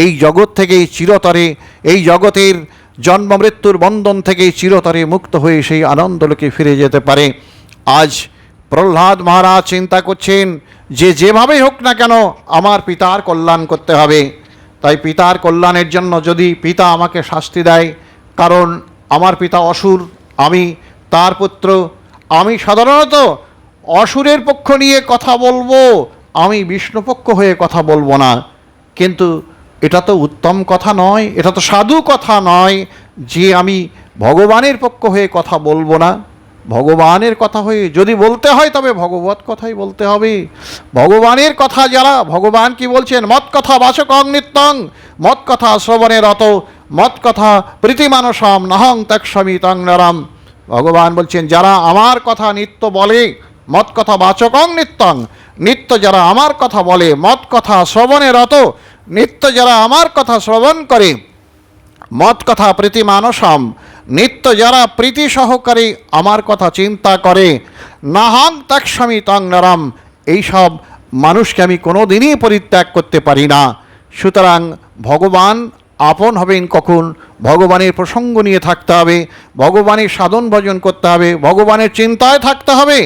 এই জগৎ থেকেই চিরতরে, এই জগতের জন্ম মৃত্যুর বন্ধন থেকে চিরতরে মুক্ত হয়ে সেই আনন্দলোকে ফিরে যেতে পারে। আজ প্রহ্লাদ মহারাজ চিন্তা করছেন যে যেভাবেই হোক না কেন আমার পিতার কল্যাণ করতে হবে। তাই পিতার কল্যাণের জন্য যদি পিতা আমাকে শাস্তি দেয়, কারণ আমার পিতা অসুর, আমি তার পুত্র, আমি সাধারণত অসুরের পক্ষ নিয়ে কথা বলবো, আমি বিষ্ণুপক্ষ হয়ে কথা বলবো না। কিন্তু এটা তো উত্তম কথা নয়, এটা তো সাধু কথা নয় যে আমি ভগবানের পক্ষ হয়ে কথা বলবো না। ভগবানের কথা হয়ে যদি বলতে হয় তবে ভগবত কথাই বলতে হবে। ভগবানের কথা যারা, ভগবান কি বলছেন? মৎ কথা বাচকং নিত্যং, মৎ কথা শ্রবণে রত, মৎ কথা প্রীতিমানসাম নহং তক্ষ্যামি তং নরম। ভগবান বলছেন যারা আমার কথা নিত্য বলে, মৎ কথা বাচকং নিত্যং, নিত্য যারা আমার কথা বলে, মৎ কথা শ্রবণে রত, নিত্য যারা আমার কথা শ্রবণ করে, মৎ কথা প্রীতিমানসাম, নিত্য যারা প্রীতি সহকারে আমার কথা চিন্তা করে, নাহং তক্ষ্যামি তং নরম, এইসব মানুষকে আমি কোনো দিনই পরিত্যাগ করতে পারি না। সুতরাং ভগবান আপন হবেন কখন? ভগবানের প্রসঙ্গ নিয়ে থাকতে হবে, ভগবানের সাধন ভজন করতে হবে, ভগবানের চিন্তায় থাকতে হবে।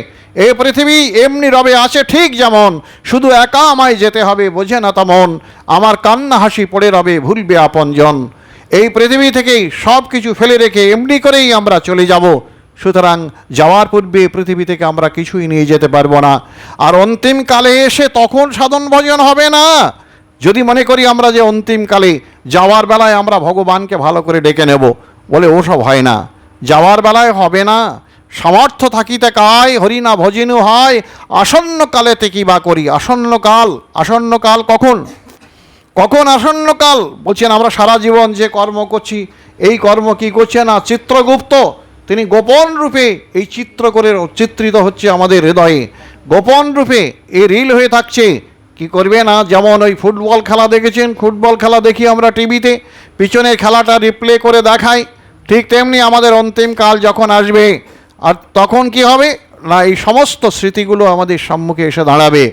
এই পৃথিবী এমনি রবে আছে ঠিক যেমন, শুধু একা আমায় যেতে হবে বোঝে না তেমন, আমার কান্না হাসি পড়ে রবে ভুলবে আপনজন। এই পৃথিবী থেকেই সব কিছু ফেলে রেখে এমনি করেই আমরা চলে যাব। সুতরাং যাওয়ার পূর্বে পৃথিবী থেকে আমরা কিছুই নিয়ে যেতে পারবো না। আর অন্তিমকালে এসে তখন সাধন ভজন হবে না। যদি মনে করি আমরা যে অন্তিমকালে যাওয়ার বেলায় আমরা ভগবানকে ভালো করে ডেকে নেব, বলে ওসব হয় না, যাওয়ার বেলায় হবে না। সামর্থ্য থাকিতে কায় হরিনা ভজিনু হয়, আসন্নকালেতে কি বা করি। আসন্নকাল কখন? কখন আসন্নকাল? বলছেন আমরা সারা জীবন যে কর্ম করছি, এই কর্ম কি করছে না? চিত্রগুপ্ত তিনি গোপন রূপে এই চিত্র করে চিত্রিত হচ্ছে আমাদের হৃদয়ে, গোপন রূপে এই রিল হয়ে থাকছে। কি করবে না, যেমন ওই ফুটবল খেলা দেখেছেন, ফুটবল খেলা দেখি আমরা টিভিতে, পিছনে খেলাটা রিপ্লে করে দেখায়, ঠিক তেমনি আমাদের অন্তিমকাল যখন আসবে, আর তখন কি হবে না, এই সমস্ত স্মৃতিগুলো আমাদের সম্মুখে এসে দাঁড়াবে।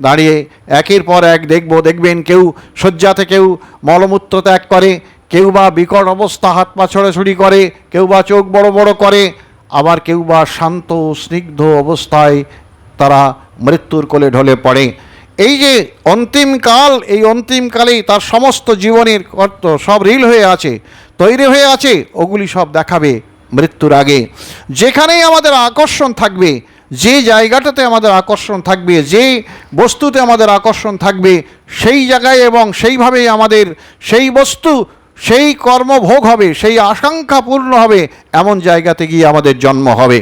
দাঁড়িয়ে একের পর এক দেখবেন কেউ শয্যাতে কেউ মলমূত্র ত্যাগ করে, কেউ বা বিকট অবস্থা হাত পা ছড়াছড়ি করে, কেউ বা চোখ বড় বড় করে, আবার কেউ বা শান্ত স্নিগ্ধ অবস্থায় তারা মৃত্যুর কোলে ঢলে পড়ে। এই যে অন্তিমকাল, এই অন্তিমকালেই তার সমস্ত জীবনের সব রিল হয়ে আছে, তৈরি হয়ে আছে, ওগুলি সব দেখাবে মৃত্যুর আগে। যেখানেই আমাদের আকর্ষণ থাকবে, যে জায়গাটাতে আমাদের আকর্ষণ থাকবে, যে বস্তুতে আমাদের আকর্ষণ থাকবে, সেই জায়গায় এবং সেইভাবেই আমাদের সেই বস্তু, সেই কর্মভোগ হবে, সেই আকাঙ্ক্ষা পূর্ণ হবে, এমন জায়গাতে গিয়ে আমাদের জন্ম হবে।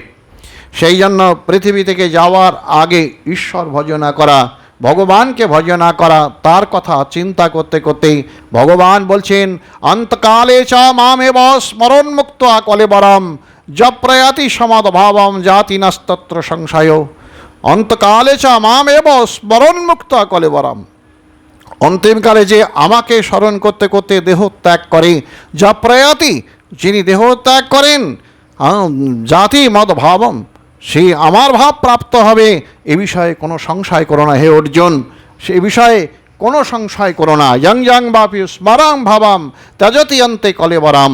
সেই জন্য পৃথিবী থেকে যাওয়ার আগে ঈশ্বর ভজনা করা, ভগবানকে ভজনা করা, তার কথা চিন্তা করতে করতেই ভগবান বলছেন, অন্তকালে চ মামেব স্মরণমুক্ত কলেবরম যপ্রয়াতি সমাদভাবম জাতি নাস্তত্র সংশয়। অন্তকালে চ মামেব স্মরণমুক্ত কলেবরম, অন্তিমকালে যে আমাকে স্মরণ করতে করতে দেহ ত্যাগ করে, যা প্রয়াতি, যিনি দেহ ত্যাগ করেন, জাতি মদ ভাবম, সেই আমার ভাব প্রাপ্ত হবে, এ বিষয়ে কোনো সংশয় করো না হে অর্জুন, সে বিষয়ে কোনো সংশয় করো না। যং যং বাপি স্মরাং ভাবাম ত্যাজতি অন্তে কলেবরাম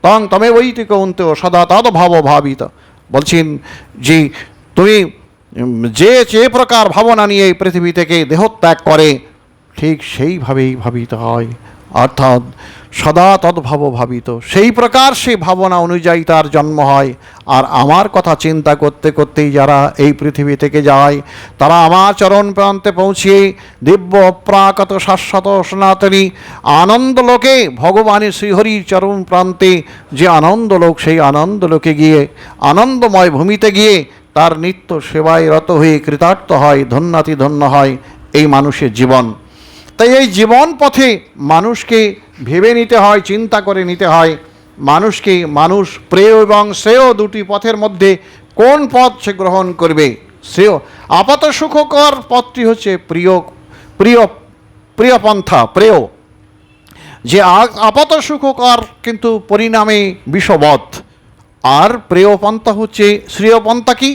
তং তমে বৈতিক অন্তে সদা তদ ভাব ভাবিত। বলছেন যে তুমি যে প্রকার ভাবনা নিয়ে এই পৃথিবী থেকে দেহ ত্যাগ করে, ঠিক সেইভাবেই ভাবিত হয়, অর্থাৎ সদা তদ্ভাব ভাবিত, সেই প্রকার সেই ভাবনা অনুযায়ী তার জন্ম হয়। আর আমার কথা চিন্তা করতে করতেই যারা এই পৃথিবী থেকে যায়, তারা আমার চরণ প্রান্তে পৌঁছিয়ে দিব্য অপ্রাকৃত শাশ্বত সনাতনী আনন্দলোকে, ভগবানের শ্রীহরির চরণ প্রান্তে যে আনন্দলোক, সেই আনন্দলোকে গিয়ে, আনন্দময় ভূমিতে গিয়ে তার নিত্য সেবায় রত হয়ে কৃতার্থ হয়, ধন্যাতি ধন্য হয় এই মানুষের জীবন। তাই এই জীবন পথে মানুষকে ভেবে নিতে হয়, চিন্তা করে নিতে হয়, মানুষ প্রেয় এবং শ্রেয় দুটি পথের মধ্যে কোন পথ সে গ্রহণ করবে। শ্রেয় আপাত সুখকর পথটি হচ্ছে প্রিয় প্রিয় প্রিয় পন্থা, প্রেয়, যে আপাত সুখকর কিন্তু পরিণামে বিষবৎ। আর প্রেয় পন্থা হচ্ছে শ্রেয় পন্থা। কি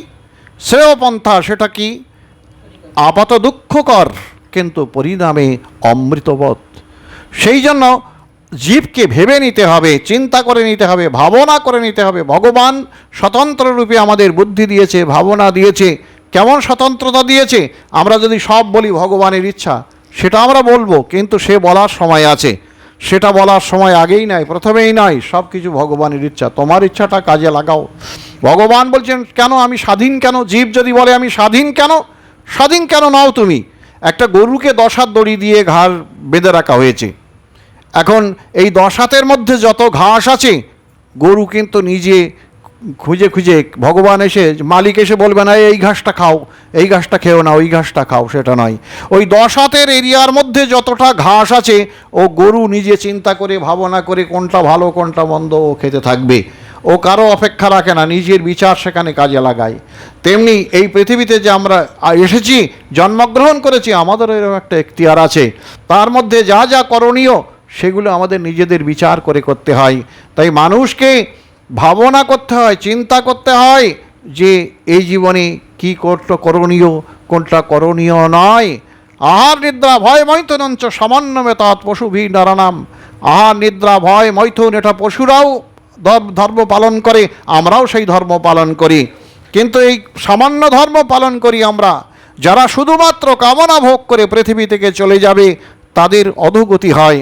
শ্রেয় পন্থা? সেটা কি? আপাত দুঃখকর কিন্তু পরিণামে অমৃতবৎ। সেই জন্য জীবকে ভেবে নিতে হবে, চিন্তা করে নিতে হবে, ভাবনা করে নিতে হবে। ভগবান স্বতন্ত্র রূপে আমাদের বুদ্ধি দিয়েছে, ভাবনা দিয়েছে। কেমন স্বতন্ত্রতা দিয়েছে? আমরা যদি সব বলি ভগবানের ইচ্ছা, সেটা আমরা বলবো, কিন্তু সে বলার সময় আছে, সেটা বলার সময় আগেই নয়, প্রথমেই নয়। সব কিছু ভগবানের ইচ্ছা, তোমার ইচ্ছাটা কাজে লাগাও। ভগবান বলছেন, কেন আমি স্বাধীন কেন? জীব যদি বলে আমি স্বাধীন কেন, স্বাধীন কেন নাও তুমি? একটা গরুকে 10 হাত দড়ি দিয়ে ঘাড় বেঁধে রাখা হয়েছে। এখন এই 10 হাতের মধ্যে যত ঘাস আছে, গরু কিন্তু নিজে খুঁজে খুঁজে, ভগবান এসে, মালিক এসে বলবে না এই ঘাসটা খাও, এই ঘাসটা খেও না, ওই ঘাসটা খাও, সেটা নয়। ওই 10 হাতের এরিয়ার মধ্যে যতটা ঘাস আছে, ও গরু নিজে চিন্তা করে, ভাবনা করে কোনটা ভালো কোনটা মন্দ ও খেতে থাকবে। ও কারো অপেক্ষা রাখে না, নিজের বিচার সেখানে কাজে লাগায়। তেমনি এই পৃথিবীতে যে আমরা এসেছি, জন্মগ্রহণ করেছি, আমাদের এরকম একটা এখতিয়ার আছে। তার মধ্যে যা যা করণীয়, সেগুলো আমাদের নিজেদের বিচার করে করতে হয়। তাই মানুষকে ভাবনা করতে হয়, চিন্তা করতে হয় যে এই জীবনে কী করণীয়, কোনটা করণীয় নয়। আহার নিদ্রা ভয় মৈথুনঞ্চ সামান্যমে তৎ পশুভি নরানাম। আহার নিদ্রা ভয় মৈথুন, এটা পশুরাও ধর্ম পালন করে, আমরাও সেই ধর্ম পালন করি। কিন্তু এই সামান্য ধর্ম পালন করি আমরা। যারা শুধুমাত্র কামনা ভোগ করে পৃথিবী থেকে চলে যাবে, তাদের অধোগতি হয়।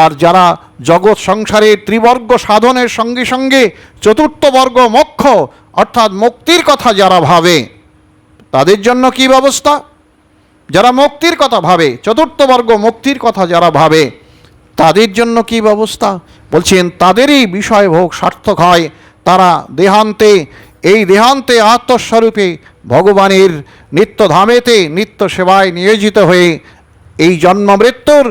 আর যারা জগৎ সংসারের ত্রিবর্গ সাধনের সঙ্গে সঙ্গে চতুর্থ বর্গ মোক্ষ, অর্থাৎ মুক্তির কথা যারা ভাবে, তাদের জন্য কি ব্যবস্থা? যারা মুক্তির কথা ভাবে, চতুর্থ বর্গ মুক্তির কথা যারা ভাবে, তাদের জন্য কি ব্যবস্থা? বলছেন তাদেরই বিষয় ভোগ সার্থক হয়। তারা দেহান্তে, এই দেহান্তে আত্মস্বরূপে ভগবানের নিত্যধামেতে নিত্য সেবায় নিয়োজিত হয়ে এই জন্ম মৃত্যুর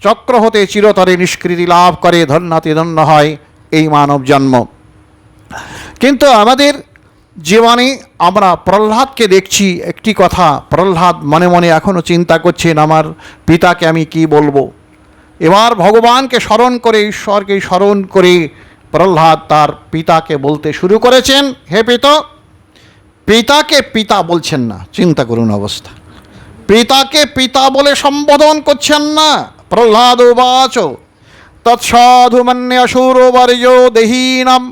চক্র হতে চিরতরে নিষ্কৃতি লাভ করে ধন্যাতি ধন্য হয় এই মানব জন্ম। কিন্তু আমাদের জীবনে আমরা প্রহ্লাদকে দেখছি। একটি কথা, প্রহ্লাদ মনে মনে এখনও চিন্তা করছেন, আমার পিতাকে আমি কি বলবো। এবার ভগবানকে স্মরণ করে, ঈশ্বরকে স্মরণ করে প্রহ্লাদ তার পিতাকে বলতে শুরু করেছেন, হে পিতা। পিতাকে পিতা বলছেন না, চিন্তা করুন অবস্থা। পিতাকে পিতা বলে সম্বোধন করছেন না। প্রহ্লাদ উবাচ তৎসাধু মন্যে অসুরো বর্য দেহীনাম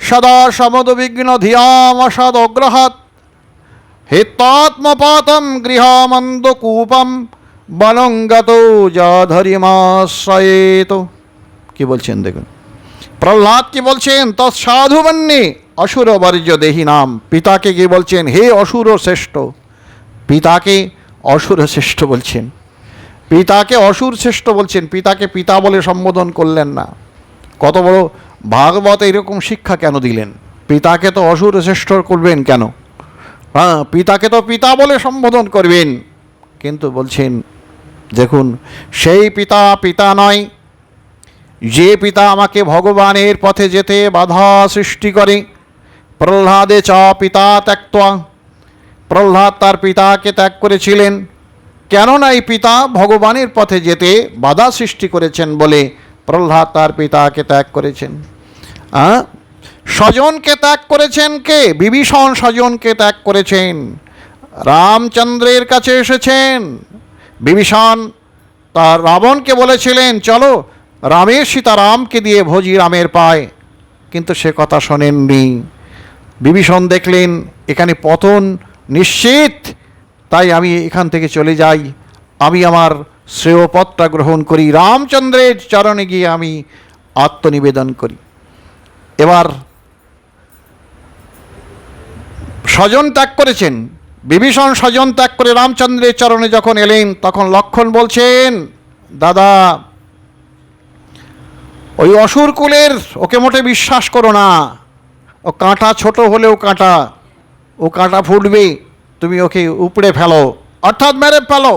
সদা সমুদ্বিগ্ন ধিয়ামসদ অগ্রহাত হিত্যাত্মপাতম গৃহমন্দকূপম বনঙ্গত যাধরিমাশ্রয়েত। কি বলছেন দেখুন, প্রহ্লাদ কি বলছেন? তৎসাধু মন্যে অসুর বর্জ্য দেহি নাম। পিতাকে কি বলছেন? হে অসুর শ্রেষ্ঠ। পিতাকে অসুর শ্রেষ্ঠ বলছেন, পিতাকে অসুর শ্রেষ্ঠ বলছেন, পিতাকে পিতা বলে সম্বোধন করলেন না। কত বড় ভাগবত এরকম শিক্ষা কেন দিলেন? পিতাকে তো অসুর শ্রেষ্ঠ করবেন কেন? হ্যাঁ, পিতাকে তো পিতা বলে সম্বোধন করবেন, কিন্তু বলছেন দেখুন সেই পিতা পিতা নয়, যে পিতা আমাকে ভগবানের পথে যেতে বাধা সৃষ্টি করে। প্রহ্লাদে চ পিতা ত্যক্ত্বা, প্রহ্লাদ তার পিতাকে ত্যাগ করেছিলেন। কেননা এই পিতা ভগবানের পথে যেতে বাধা সৃষ্টি করেছেন বলে প্রহ্লাদ তার পিতাকে ত্যাগ করেছেন। স্বজনকে ত্যাগ করেছেন কে? বিভীষণ স্বজনকে ত্যাগ করেছেন, রামচন্দ্রের কাছে এসেছেন। বিভীষণ তার রাবণকে বলেছিলেন চলো রামের সীতারামকে দিয়ে ভোজি রামের পায়, কিন্তু সে কথা শোনেননি। বিভীষণ দেখলেন এখানে পতন নিশ্চিত, তাই আমি এখান থেকে চলে যাই, আমি আমার শ্রেয় পথটা গ্রহণ করি, রামচন্দ্রের চরণে গিয়ে আমি আত্মনিবেদন করি। এবার স্বজন ত্যাগ করেছেন বিভীষণ, স্বজন ত্যাগ করে রামচন্দ্রের চরণে যখন এলেন তখন লক্ষ্মণ বলছেন দাদা ওই অসুর কুলের, ওকে মোটে বিশ্বাস করো না, ও কাঁটা ছোট হলেও কাঁটা, ও কাঁটা ফুটবে, তুমি ওকে উপড়ে ফেলো, অর্থাৎ মেরে ফেলো।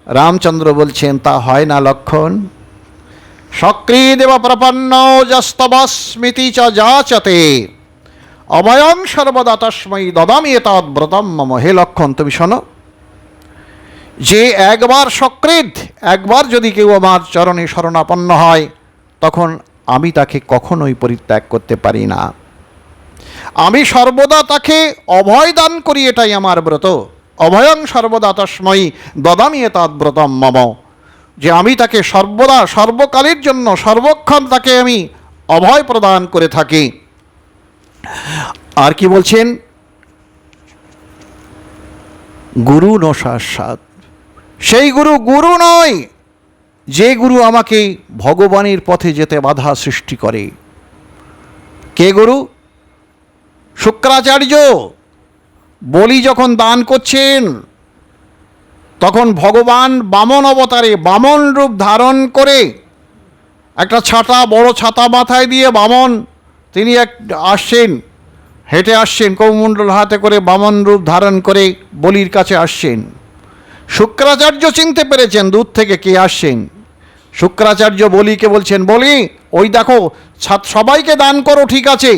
রামচন্দ্র বলছেন তা হয় না লক্ষ্মণ। সক্রীদেব প্রপন্ন যস্তবস্মিতি চ যাচতে অভয়ং সর্বদা তস্मै দদামি এতদ্ব্রতম মম। হে লক্ষ্মণ তুমি শোনো, যে একবার সক্রীদ, একবার যদি কেউ আমার চরণে শরণাপন্ন হয় তখন আমি তাকে কখনোই পরিত্যাগ করতে পারি না, আমি সর্বদা তাকে অভয় দান করি, এটাই আমার ব্রত। অভয়ং সর্বদা তস্मै দদামি এতদ্ব্রতম মম, যে আমি তাকে সর্বদা সর্বকালের জন্য সর্বক্ষণ তাকে আমি অভয় প্রদান করে থাকি। আর কি বলছেন? গুরু ন সাক্ষাৎ, সেই গুরু গুরু নয় যে গুরু আমাকে ভগবানের পথে যেতে বাধা সৃষ্টি করে। কে গুরু? শুক্রাচার্য। বলি যখন দান করছেন তখন ভগবান বামন অবতারে, বামন রূপ ধারণ করে, একটা ছাতা, বড় ছাতা মাথায় দিয়ে বামন তিনি আসছেন, হেঁটে আসছেন, কৌমণ্ডল হাতে করে বামন রূপ ধারণ করে বলির কাছে আসছেন। শুক্রাচার্য চিনতে পেরেছেন দূর থেকে কে আসছেন। শুক্রাচার্য বলিকে বলছেন, বলি ওই দেখো সবাইকে দান করো, ঠিক আছে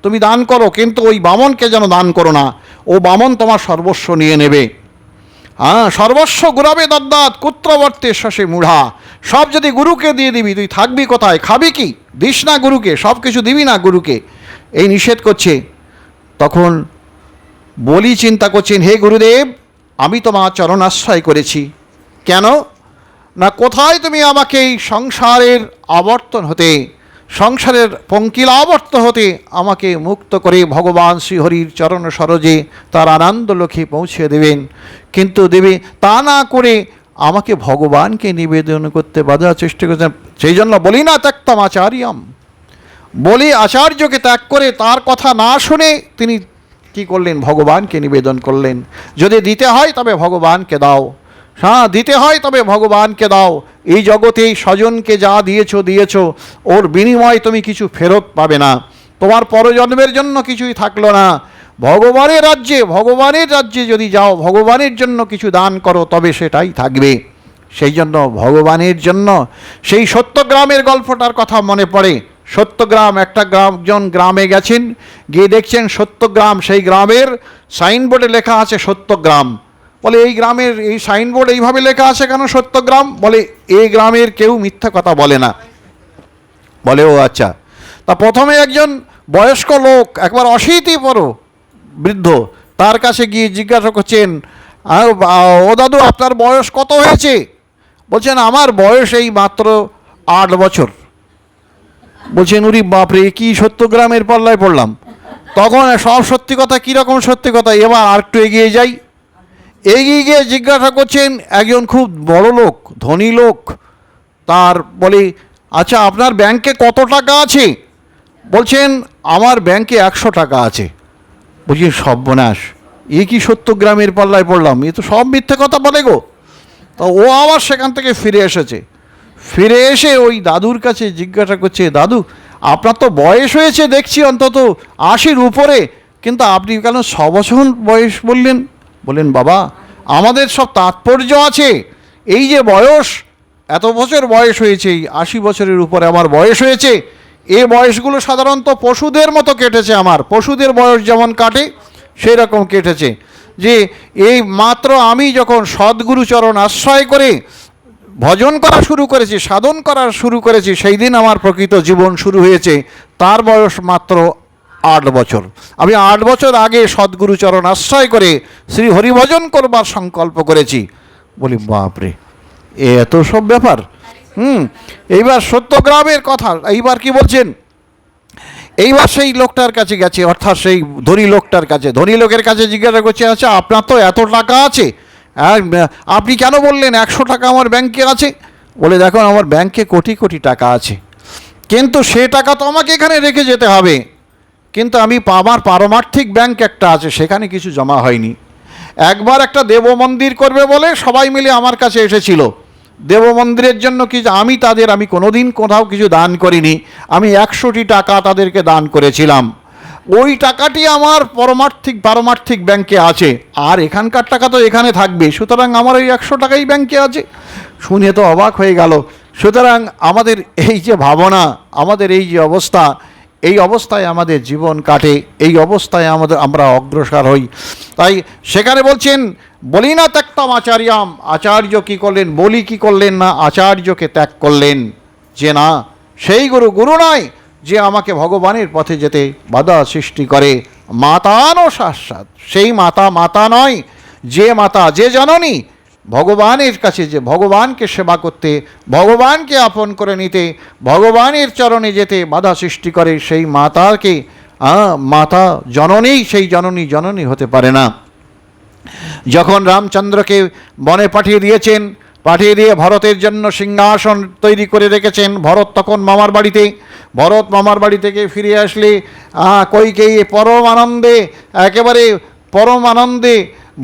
তুমি দান করো, কিন্তু ওই বামনকে যেন দান করো না, ও বামন তোমার সর্বস্ব নিয়ে নেবে। হ্যাঁ, সর্বস্ব গুরাবে দদ্দাত কুত্রবর্তে শশে মূঢ়া, সব যদি গুরুকে দিয়ে দিবি তুই থাকবি কোথায়, খাবি কি? দিস না গুরুকে, সব কিছু দিবি না গুরুকে, এই নিষেধ করছে। তখন বলি চিন্তা করছেন, হে গুরুদেব আমি তোমার চরণাশ্রয় করেছি, কেন না কোথায় তুমি আমাকে এই সংসারের আবর্তন হতে, সংসারের পঙ্কিলাবর্ত হতে আমাকে মুক্ত করে ভগবান শ্রীহরির চরণ সরোজে তার আনন্দ লক্ষ্যে পৌঁছে দেবেন, কিন্তু দেবে তা না করে আমাকে ভগবানকে নিবেদন করতে বাধা চেষ্টা করছেন। সেই জন্য বলি না ত্যক্তম আচার্যম, বলি আচার্যকে ত্যাগ করে তার কথা না শুনে তিনি কি করলেন? ভগবানকে নিবেদন করলেন। যদি দিতে হয় তবে ভগবানকে দাও, হ্যাঁ দিতে হয় তবে ভগবানকে দাও। এই জগতে এই স্বজনকে যা দিয়েছো দিয়েছো, ওর বিনিময়ে তুমি কিছু ফেরত পাবে না, তোমার পরজন্মের জন্য কিছুই থাকলো না। ভগবানের রাজ্যে যদি যাও, ভগবানের জন্য কিছু দান করো, তবে সেটাই থাকবে। সেই জন্য ভগবানের জন্য সেই সত্যগ্রামের গল্পটার কথা মনে পড়ে। সত্যগ্রাম, একটা একজন গ্রামে গেছেন, গিয়ে দেখছেন সত্যগ্রাম, সেই গ্রামের সাইনবোর্ডে লেখা আছে সত্যগ্রাম। বলে এই গ্রামের এই সাইনবোর্ড এইভাবে লেখা আছে কেন সত্যগ্রাম? বলে এই গ্রামের কেউ মিথ্যা কথা বলে না। বলে ও আচ্ছা। তা প্রথমে একজন বয়স্ক লোক, একবার 80 পরো বৃদ্ধ, তার কাছে গিয়ে জিজ্ঞাসা করছেন, ও দাদু আপনার বয়স কত হয়েছে? বলছেন আমার বয়স এই মাত্র 8 বছর। বলছেন উরি বাপরে, কি সত্যগ্রামের পাল্লায় পড়লাম। তখন সব সত্যি কথা, কীরকম সত্যি কথা? এবার আর একটু এগিয়ে যাই। এগিয়ে গিয়ে জিজ্ঞাসা করছেন একজন খুব বড় লোক, ধনী লোক, তার বলে আচ্ছা আপনার ব্যাংকে কত টাকা আছে? বলছেন আমার ব্যাংকে 100 টাকা আছে। বলছি সর্বনাশ, এ কি 70 গ্রামের পাল্লায় পড়লাম, এ তো সব মিথ্যে কথা বলে গো। তা ও আবার সেখান থেকে ফিরে এসেছে, ফিরে এসে ওই দাদুর কাছে জিজ্ঞাসা করছে, দাদু আপনার তো বয়স হয়েছে দেখছি অন্তত 80-র উপরে, কিন্তু আপনি কেন 6 বছর বয়স বললেন? বললেন বাবা আমাদের সব তাৎপর্য আছে, এই যে বয়স, এত বছর বয়স হয়েছে, এই 80 বছরের উপরে আমার বয়স হয়েছে, এই বয়সগুলো সাধারণত পশুদের মতো কেটেছে, আমার পশুদের বয়স যেমন কাটে সেই রকম কেটেছে। যে এই মাত্র আমি যখন সদ্গুরুচরণ আশ্রয় করে ভজন করা শুরু করেছি, সাধন করা শুরু করেছি, সেই দিন আমার প্রকৃত জীবন শুরু হয়েছে। তার বয়স মাত্র 8 বছর। আমি 8 বছর আগে সদ্গুরুচরণ আশ্রয় করে শ্রী হরিভজন করবার সংকল্প করেছি। বলি বাপরে, এত সব ব্যাপার। এইবার সত্যগ্রামের কথা, এইবার কি বলছেন, এইবার সেই লোকটার কাছে গেছে, অর্থাৎ সেই ধনী লোকটার কাছে, ধনী লোকের কাছে জিজ্ঞাসা করছে, আচ্ছা আপনার তো এত টাকা আছে, আপনি কেন বললেন 100 টাকা আমার ব্যাংকে আছে? বলে দেখো আমার ব্যাংকে কোটি কোটি টাকা আছে, কিন্তু সে টাকা তো আমাকে এখানে রেখে যেতে হবে, কিন্তু আমি আমার পারমার্থিক ব্যাংক একটা আছে, সেখানে কিছু জমা হয়নি। একবার একটা দেব মন্দির করবে বলে সবাই মিলে আমার কাছে এসেছিল, দেব মন্দিরের জন্য কি আমি কোনোদিন কোথাও কিছু দান করিনি, আমি 100টি টাকা তাদেরকে দান করেছিলাম। ওই টাকাটি আমার পারমার্থিক ব্যাংকে আছে, আর এখানকার টাকা তো এখানে থাকবে, সুতরাং আমার ওই 100 টাকাই ব্যাংকে আছে। শুনে তো অবাক হয়ে গেল। সুতরাং আমাদের এই যে ভাবনা, আমাদের এই যে অবস্থা, এই অবস্থায় আমাদের জীবন কাটে, এই অবস্থায় আমরা অগ্রসর হই। তাই সেখানে বলছেন, বলি না ত্যক্তম আচার্যাম, আচার্য কি করলেন, বলি কি করলেন না, আচার্যকে ত্যাগ করলেন। যে না, সেই গুরু নয় যে আমাকে ভগবানের পথে যেতে বাধা সৃষ্টি করে। মাতানো শাশ্বত, সেই মাতা নয়, যে মাতা, যে জননী ভগবানের কাছে, যে ভগবানকে সেবা করতে, ভগবানকে আপন করে নিতে, ভগবানের চরণে যেতে বাধা সৃষ্টি করে, সেই মাতাকে মাতা জননী, সেই জননী হতে পারে না। যখন রামচন্দ্রকে বনে পাঠিয়ে দিয়েছেন, পাঠিয়ে দিয়ে ভরতের জন্য সিংহাসন তৈরি করে রেখেছেন, ভরত তখন মামার বাড়িতে, ভরত মামার বাড়ি থেকে ফিরে আসলে কইকেয়ী একেবারে পরম আনন্দে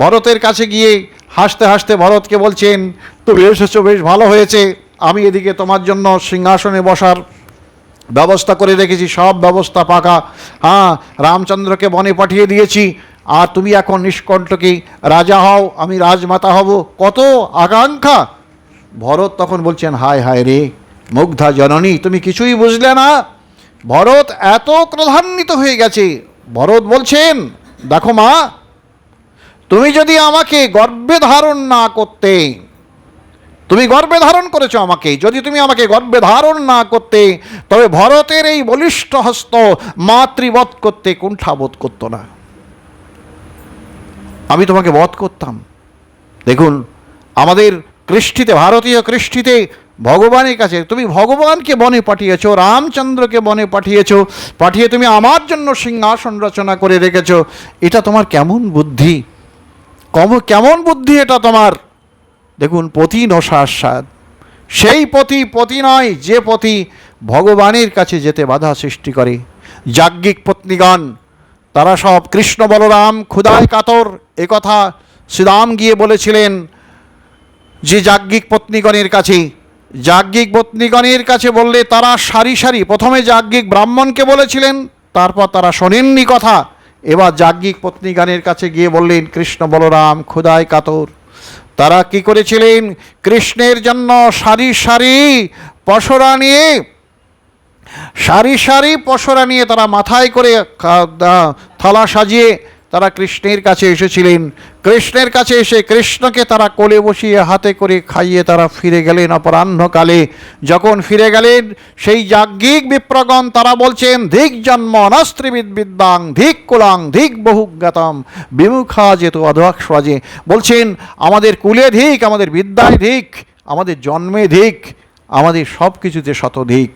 ভরতের কাছে গিয়ে হাসতে হাসতে ভরতকে বলছেন, তুমি এসেছো বেশ ভালো হয়েছে, আমি এদিকে তোমার জন্য সিংহাসনে বসার ব্যবস্থা করে রেখেছি, সব ব্যবস্থা পাকা। রামচন্দ্রকে বনে পাঠিয়ে দিয়েছি, আর তুমি এখন নিষ্কণ্টকে রাজা হও, আমি রাজমাতা হব, কত আকাঙ্ক্ষা। ভরত তখন বলছেন, হায় হায় রে মুগ্ধা জননী, তুমি কিছুই বুঝলে না। ভরত এত ক্রোধান্বিত হয়ে গেছে। ভরত বলছেন, দেখো মা, তুমি যদি আমাকে গর্ভে ধারণ না করতে, তুমি গর্ভে ধারণ করেছো আমাকে, যদি তুমি আমাকে গর্ভে ধারণ না করতে, তবে ভরতের এই বলিষ্ঠ হস্ত মাতৃবধ করতে কুণ্ঠাবোধ করতো না, আমি তোমাকে বধ করতাম। দেখুন আমাদের কৃষ্টিতে, ভারতীয় কৃষ্টিতে ভগবানের কাছে তুমি ভগবানকে বনে পাঠিয়েছো, রামচন্দ্রকে বনে পাঠিয়েছো, পাঠিয়ে তুমি আমার জন্য সিংহাসন রচনা করে রেখেছো। এটা তোমার কেমন বুদ্ধি, কেমন বুদ্ধি এটা তোমার। দেখুন, পতি নশাস্বাদ, সেই পতি নয় যে পতি ভগবানের কাছে যেতে বাধা সৃষ্টি করে। যাজ্ঞিক পত্নীগণ তারা সব কৃষ্ণ বলরাম ক্ষুধায় কাতর, একথা শ্রীরাম গিয়ে বলেছিলেন যে যাজ্ঞিক পত্নীগণের কাছে বললে তারা সারি সারি, প্রথমে যাজ্ঞিক ব্রাহ্মণকে বলেছিলেন, তারপর তারা শোনেননি কথা, এবার যাজ্ঞিক পত্নীগণের কাছে গিয়ে বললেন কৃষ্ণ বলরাম ক্ষুধায় কাতর। তারা কি করেছিলেন, কৃষ্ণের জন্য সারি সারি পসরা নিয়ে তারা মাথায় করে থালা সাজিয়ে তারা কৃষ্ণের কাছে এসেছিলেন। কৃষ্ণের কাছে এসে কৃষ্ণকে তারা কোলে বসিয়ে হাতে করে খাইয়ে তারা ফিরে গেলেন অপরাহ্নকালে। যখন ফিরে গেলেন সেই যাজ্ঞিক বিপ্রগণ তারা বলছেন, ধিক জন্ম অনাস্ত্রিবিদ বিদ্যাং ধিক কুলাং ধিক বহুজ্ঞাতম বিমুখা যেত অধক্ষজে। বলছেন আমাদের কুলে ধিক, আমাদের বিদ্যায় ধিক, আমাদের জন্মে ধিক, আমাদের সব কিছুতে শতধিক।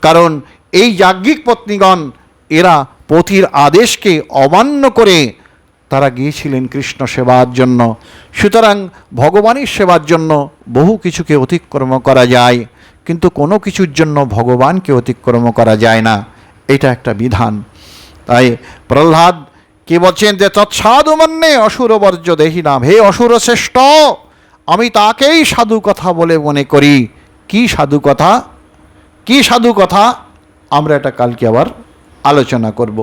কারণ এই যাজ্ঞিক পত্নীগণ এরা পতির আদেশকে অমান্য করে তারা গিয়েছিলেন কৃষ্ণ সেবার জন্য। সুতরাং ভগবানের সেবার জন্য বহু কিছুকে অতিক্রম করা যায়, কিন্তু কোনো কিছুর জন্য ভগবানকে অতিক্রম করা যায় না। এটা একটা বিধান। তাই প্রহ্লাদ কি বলছেন যে তৎসাধু মন্যে অসুরবর্জ্য দেহি নাম, হে অসুর শ্রেষ্ঠ, আমি তাকেই সাধু কথা বলে মনে করি। কি সাধু কথা, কি সাধু কথা, আমরা এটা কালকে আবার আলোচনা করব।